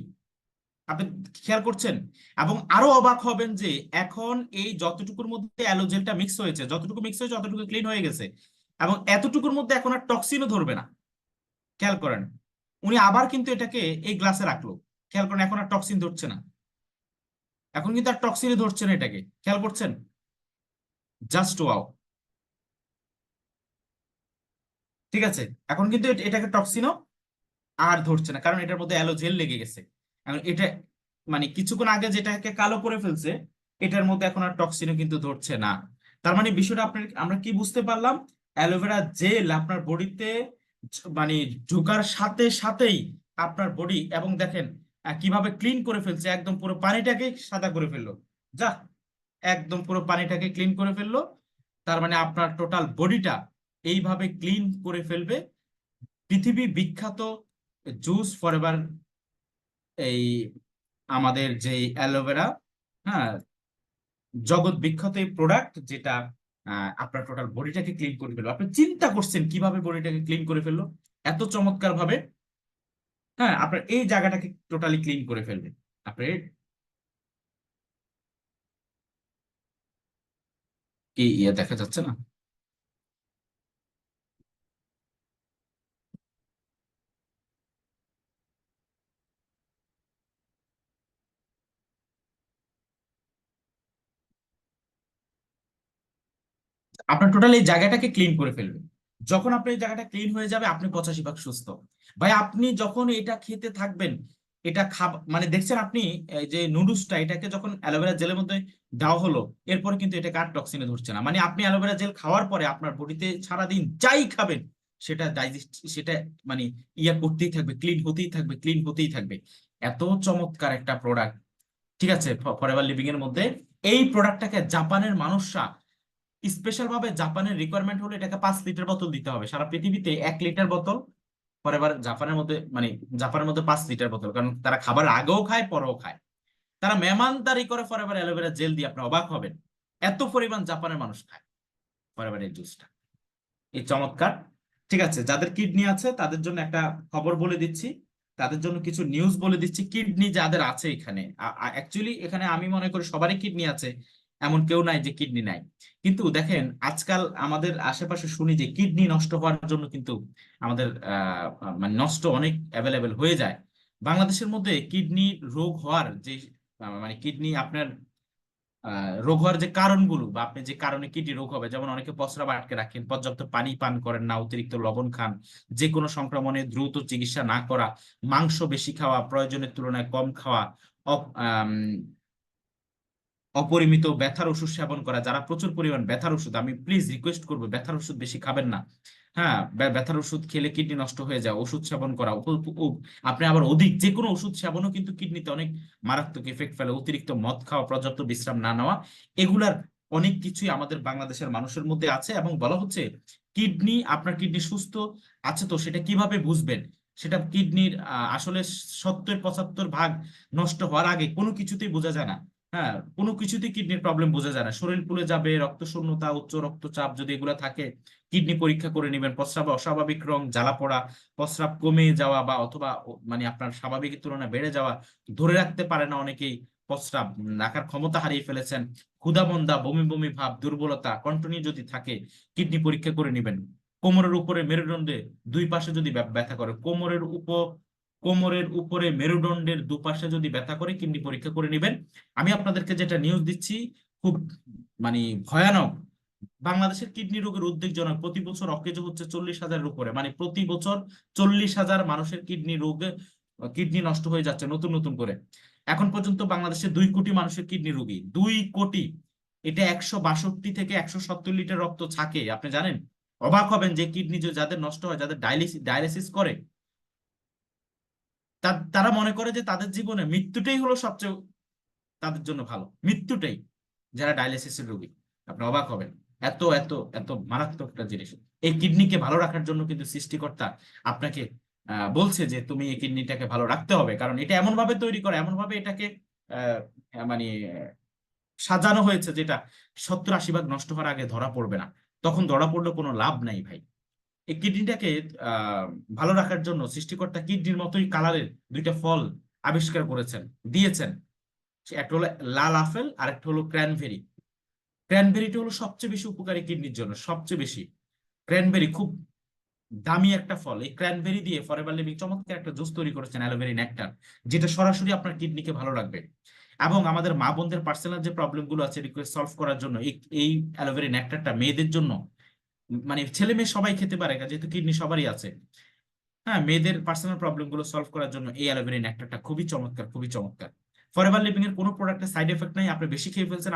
আপনি খেয়াল করছেন। এবং আরো অবাক হবেন যে এখন এই যতটুকুর মধ্যে অ্যালোজেলটা মিক্স হয়েছে, যতটুকু মিক্স হয়েছে ততটুকু ক্লিন হয়ে গেছে, এবং এতটুকুর মধ্যে এখন আর টক্সিনও ধরবে না। খেয়াল করেন উনি আবার কিন্তু এটাকে এই গ্লাসে রাখলো, খেয়াল করেন এখন আর টক্সিন ধরছে না, এখন কিন্তু আর টক্সিনই ধরছে না এটাকে, খেয়াল করছেন, জাস্ট ওয়াও। ঠিক আছে, এখন কিন্তু এটাকে টক্সিনও আর ধরছে না, কারণ এটার মধ্যে অ্যালোজেল লেগে গেছে। এখন এটা মানে কিছুক্ষণ আগে যেটাকে কালো করে ফেলছে এটার মধ্যে এখন আর টক্সিনও কিন্তু ধরছে না। তার মানে বিষয়টা আপনার আমরা কি বুঝতে পারলাম, অ্যালোভেরা জেল আপনার বডিতে মানে ঢোকার সাথে সাথেই আপনার বডি, এবং দেখেন কিভাবে ক্লিন করে ফেলছে, একদম পুরো পানিটাকে সাদা করে ফেললো, যা একদম পুরো পানিটাকে ক্লিন করে ফেললো। তার মানে আপনার টোটাল বডিটা এইভাবে ক্লিন করে ফেলবে পৃথিবী বিখ্যাত জুস ফরএভার, এই আমাদের যে অ্যালোভেরা, হ্যাঁ জগৎ বিখ্যাত এই প্রোডাক্ট, যেটা আপনার টোটাল বডিটাকে ক্লিন করে ফেললো। আপনি চিন্তা করছেন কিভাবে বডিটাকে ক্লিন করে ফেললো, এত চমৎকার ভাবে, হ্যাঁ আপনার এই জায়গাটাকে টোটালি ক্লিন করে ফেলবে। আপনার কি ইয়ে দেখা যাচ্ছে না? আপনার টোটাল এই জায়গাটাকে ক্লিন করে ফেলবে। যখন আপনার এই জায়গাটা ক্লিন হয়ে যাবে আপনি 85 ভাগ সুস্থ। ভাই আপনি যখন এটা খেতে থাকবেন, এটা মানে দেখছেন আপনি এই যে নুডলসটা এটাকে যখন অ্যালোভেরা জেলের মধ্যে দেওয়া হলো, এরপরে কিন্তু এটা কার টক্সিনে ধরছে না। মানে আপনি অ্যালোভেরা জেল খাওয়ার পরে আপনার বডিতে সারাদিন যাই খাবেন সেটা ডাইজেস্ট, সেটা মানে ইয়া করতেই থাকবে, ক্লিন হতেই থাকবে, ক্লিন হতেই থাকবে। এত চমৎকার একটা প্রোডাক্ট, ঠিক আছে, ফরএভার লিভিং এর মধ্যে। এই প্রোডাক্টটাকে জাপানের মানুষরা স্পেশাল ভাবে, জাপানের রিকোয়ারমেন্ট হলো এটাকে 5 লিটার বোতল দিতে হবে, সারা পৃথিবীতে 1 লিটার বোতল ফরএভার জাপানের মধ্যে, মানে জাপানের মধ্যে 5 লিটার বোতল, কারণ তারা খাবার আগেও খায় পরেও খায়, তারা মেহমানদারি করে ফরএভার অ্যালোভেরা জেল দিয়ে, আপনি অবাক হবেন এত পরিমাণ জাপানের মানুষ খায় ফরএভার এই জুসটা, এই চমৎকার। ঠিক আছে, যাদের কিডনি আছে তাদের জন্য একটা খবর বলে দিচ্ছি, তাদের জন্য কিছু নিউজ বলে দিচ্ছি। কিডনি যাদের আছে এখানে, অ্যাকচুয়ালি এখানে আমি মনে করি সবারই কিডনি আছে, এমন কেউ নাই যে কিডনি নাই। কিন্তু দেখেন আজকাল আমাদের আশেপাশে শুনি যে কিডনি নষ্ট হওয়ার জন্য কিন্তু আমাদের মানে নষ্ট অনেক অ্যাভেলেবেল হয়ে যায়। বাংলাদেশের মধ্যে কিডনি রোগ হওয়ার যে মানে কিডনি আপনার রোগ হওয়ার যে কারণগুলো, বা আপনি যে কারণে কিডনি রোগ হবে, যেমন অনেকে প্রস্রাব আটকে রাখেন, পর্যাপ্ত পানি পান করেন না, অতিরিক্ত লবণ খান, যে কোনো সংক্রমণে দ্রুত চিকিৎসা না করা, মাংস বেশি খাওয়া, প্রয়োজনের তুলনায় কম খাওয়া, অপরিমিত ব্যথার ওষুধ সেবন করা, যারা প্রচুর পরিমাণ ব্যথার ওষুধ, আমি প্লিজ রিকোয়েস্ট করবো ব্যথার ওষুধ বেশি খাবেন না। হ্যাঁ ব্যথার ওষুধ খেলে কিডনি নষ্ট হয়ে যায়, ওষুধ সেবন করা আপনি আবার অধিক যে কোনো ওষুধ সেবনও কিন্তু কিডনিতে অনেক মারাত্মক এফেক্ট ফেলে, অতিরিক্ত মদ খাওয়া, পর্যাপ্ত বিশ্রাম না নেওয়া, এগুলার অনেক কিছুই আমাদের বাংলাদেশের মানুষের মধ্যে আছে। এবং বলা হচ্ছে কিডনি, আপনার কিডনি সুস্থ আছে তো সেটা কিভাবে বুঝবেন, সেটা কিডনির আসলে 70-75 ভাগ নষ্ট হওয়ার আগে কোনো কিছুতেই বোঝা যায় না। হ্যাঁ কোনো কিছুতেই কিডনির প্রবলেম বোঝা যায় না, শরীর ফুলে যাবে, রক্ত শূন্যতা, উচ্চ রক্তচাপ যদি এগুলো থাকে কিডনি পরীক্ষা করে নেবেন। প্রস্রাবে অস্বাভাবিক রং, জ্বালা পোড়া, প্রস্রাব কমে যাওয়া বা অথবা মানে আপনার স্বাভাবিকের তুলনায় বেড়ে যাওয়া, ধরে রাখতে পারে না অনেকেই, প্রস্রাব, রাখার ক্ষমতা হারিয়ে ফেলেছেন, ক্ষুধামন্দা, বমি বমি ভাব, দুর্বলতা কন্টিনিউ যদি থাকে, কিডনি পরীক্ষা করে নেবেন। কোমরের উপরে মেরুদণ্ডে দুই পাশে যদি ব্যথা করে, কোমরের উপরে মেরুদণ্ডের দুপাশে যদি ব্যথা করে, কিডনি পরীক্ষা করে নেবেন। আমি আপনাদেরকে যেটা নিউজ দিচ্ছি খুব মানে ভয়ানক। বাংলাদেশের কিডনি রোগের উদ্বেগজনক। প্রতি বছর অকেজো হচ্ছে 40,000-এর উপরে, মানে প্রতি বছর 40,000 মানুষের কিডনি নষ্ট হয়ে যাচ্ছে নতুন নতুন করে। এখন পর্যন্ত বাংলাদেশে 2 কোটি মানুষের কিডনি রোগী, 2 কোটি। এটা 162 থেকে 170 লিটার রক্ত থাকে, আপনি জানেন? অবাক হবেন যে কিডনি যাদের নষ্ট হয়, যাদের ডায়ালিসিস করে, তারা মনে করে যে তাদের জীবনে মৃত্যুটাই হলো সবচেয়ে তাদের জন্য ভালো, মৃত্যুটাই, যারা ডায়ালিসিসের রোগী। আপনি অবাক হবেন, এত এত এত মারাত্মক একটা জিনিস। এই কিডনিকে ভালো রাখার জন্য কিন্তু সৃষ্টিকর্তা আপনাকে বলছে যে তুমি এই কিডনিটাকে ভালো রাখতে হবে, কারণ এটা এমন ভাবে তৈরি করা, এমন ভাবে এটাকে মানে সাজানো হয়েছে যেটা 70-80 ভাগ নষ্ট হওয়ার আগে ধরা পড়বে না। তখন ধরা পড়লে কোনো লাভ নাই ভাই। এই কিডনিটাকে ভালো রাখার জন্য সৃষ্টিকর্তা কিডনির মতোই কালারের 2টা ফল আবিষ্কার করেছেন, দিয়েছেন। একটা হলো লাল আপেল আর একটা হলো ক্র্যানবেরি। ক্র্যানবেরিটা হলো সবচেয়ে বেশি উপকারী কিডনির জন্য, সবচেয়ে বেশি। ক্র্যানবেরি খুব দামি একটা ফল। এই ক্র্যানবেরি দিয়ে ফরএভার লিভিং চমৎকার একটা জুস তৈরি করেছেন, অ্যালোভেরি নেকটার, যেটা সরাসরি আপনার কিডনিকে ভালো রাখবে। এবং আমাদের মা বোনদের পার্সোনাল যে প্রবলেম গুলো আছে রিকোয়েস্ট সলভ করার জন্য এই অ্যালোভেরি নেকটারটা মেয়েদের জন্য, মানে ছেলে মেয়ে সবাই খেতে পারে, যেহেতু কিডনি সবারই আছে। হ্যাঁ, মেয়েদের পার্সোনাল প্রবলেম গুলো সলভ করার জন্য এই অ্যালোভেরা নেকটারটা খুবই চমৎকার, খুবই চমৎকার। ফরএভার লিভিং এর কোনো প্রোডাক্টের সাইড এফেক্ট নাই। আপনি বেশি খেয়ে ফেলছেন,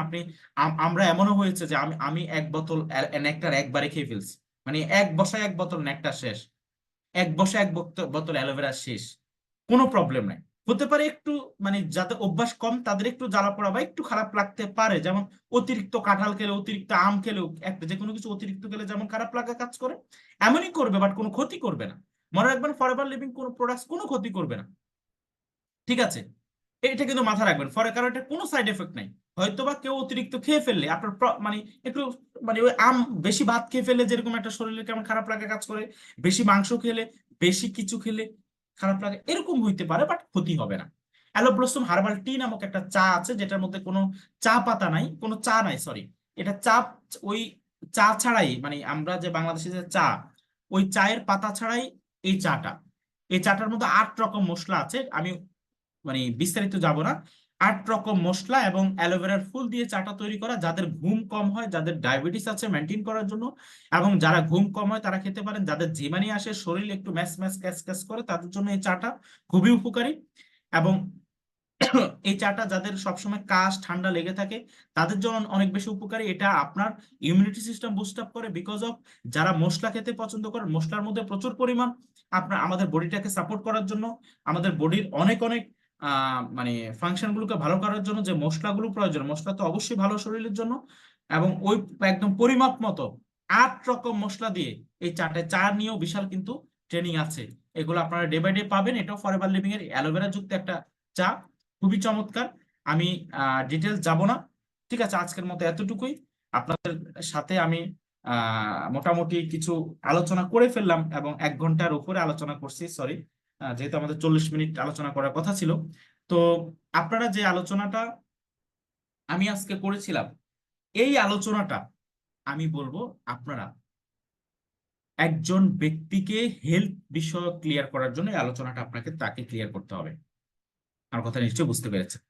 আমরা এমনও হয়েছে যে আমি 1 বোতল নেকটার একবারে খেয়ে ফেলছি, মানে এক বসায় 1 বোতল নেকটার শেষ, 1 বসায় 1 বোতল অ্যালোভেরা শেষ, কোনো প্রবলেম নাই। হতে পারে একটু, মানে যাদের অভ্যাস কম তাদের একটু জ্বালা পোড়া বা একটু খারাপ লাগতে পারে, যেমন অতিরিক্ত কাঁঠাল খেলে, অতিরিক্ত আম খেলেও, একটা যে কোনো কিছু অতিরিক্ত খেলে যেমন খারাপ লাগা কাজ করে, এমনই করবে, বাট কোনো ক্ষতি করবে না। মনে রাখবেন, ফরএভার লিভিং কোনো প্রোডাক্টস কোনো ক্ষতি করবে না, ঠিক আছে? এটা কিন্তু মাথা রাখবেন, কারণ এটা কোনো সাইড এফেক্ট নাই। হয়তোবা কেউ অতিরিক্ত খেয়ে ফেললে আপনার মানে একটু, মানে ওই বেশি ভাত খেয়ে ফেললে যেরকম একটা শরীরে কেমন খারাপ লাগা কাজ করে, বেশি মাংস খেলে, বেশি কিছু খেলে খারাপ লাগে, এরকম হইতে পারে, বাট ক্ষতি হবে না। অ্যালো ব্লসম হার্বাল টি নামক একটা চা আছে, যেটার মধ্যে কোনো চা পাতা নাই, কোনো চা নাই, সরি, এটা চা, ওই চা ছাড়াই, মানে আমরা যে বাংলাদেশে যে চা, ওই চায়ের পাতা ছাড়াই এই চাটা। এই চাটার মধ্যে 8 রকম মশলা আছে, আমি মানে বিস্তারিত যাব না। 8 রকম মশলা এবং অ্যালোভেরার ফুল দিয়ে চাটা তৈরি করা। যাদের ঘুম কম হয়, যাদের ডায়াবেটিস আছে মেনটেন করার জন্য, এবং যারা ঘুম কম হয় তারা খেতে পারেন। যাদের ঝিমানি আসে, শরীর একটু ম্যাচ ম্যাচ ক্যাচ ক্যাচ করে, তাদের জন্য এই চাটা খুবই উপকারী। এবং এই চাটা যাদের সবসময় কাশ ঠান্ডা লেগে থাকে তাদের জন্য অনেক বেশি উপকারী। এটা আপনার ইমিউনিটি সিস্টেম বুস্ট আপ করে, বিকজ অফ যারা মশলা খেতে পছন্দ করেন, মশলার মধ্যে প্রচুর পরিমাণ আমাদের বডিটাকে সাপোর্ট করার জন্য, আমাদের বডির অনেক অনেক মানে ফাংশন গুলোকে ভালো করার জন্য যে মশলাগুলো প্রয়োজন, মশলা তো অবশ্যই ভালো শরীরের জন্য। এবং ওই একদম পরিমাপ মতো 8 রকম মশলা দিয়ে এই চা নিয়েও বিশাল কিন্তু ট্রেনিং আছে। এগুলো আপনারা ডে বাই ডে পাবেন। এটাও ফরএভার লিভিং এর অ্যালোভেরা যুক্ত একটা চা, খুবই চমৎকার। আমি ডিটেলস যাব না, ঠিক আছে? আজকের মতো এতটুকুই। আপনাদের সাথে আমি মোটামুটি কিছু আলোচনা করে ফেললাম, এবং 1 ঘন্টার উপরে আলোচনা করছি, সরি, যেহেতু আমাদের 40 মিনিট আলোচনা করার কথা ছিল। তো আপনারা যে আলোচনাটা আমি আজকে করেছিলাম, এই আলোচনাটা আমি বলবো আপনারা একজন ব্যক্তিকে হেলথ বিষয় ক্লিয়ার করার জন্য এই আলোচনাটা তাকে ক্লিয়ার করতে হবে। আমার কথা নিশ্চয়ই বুঝতে পেরেছেন।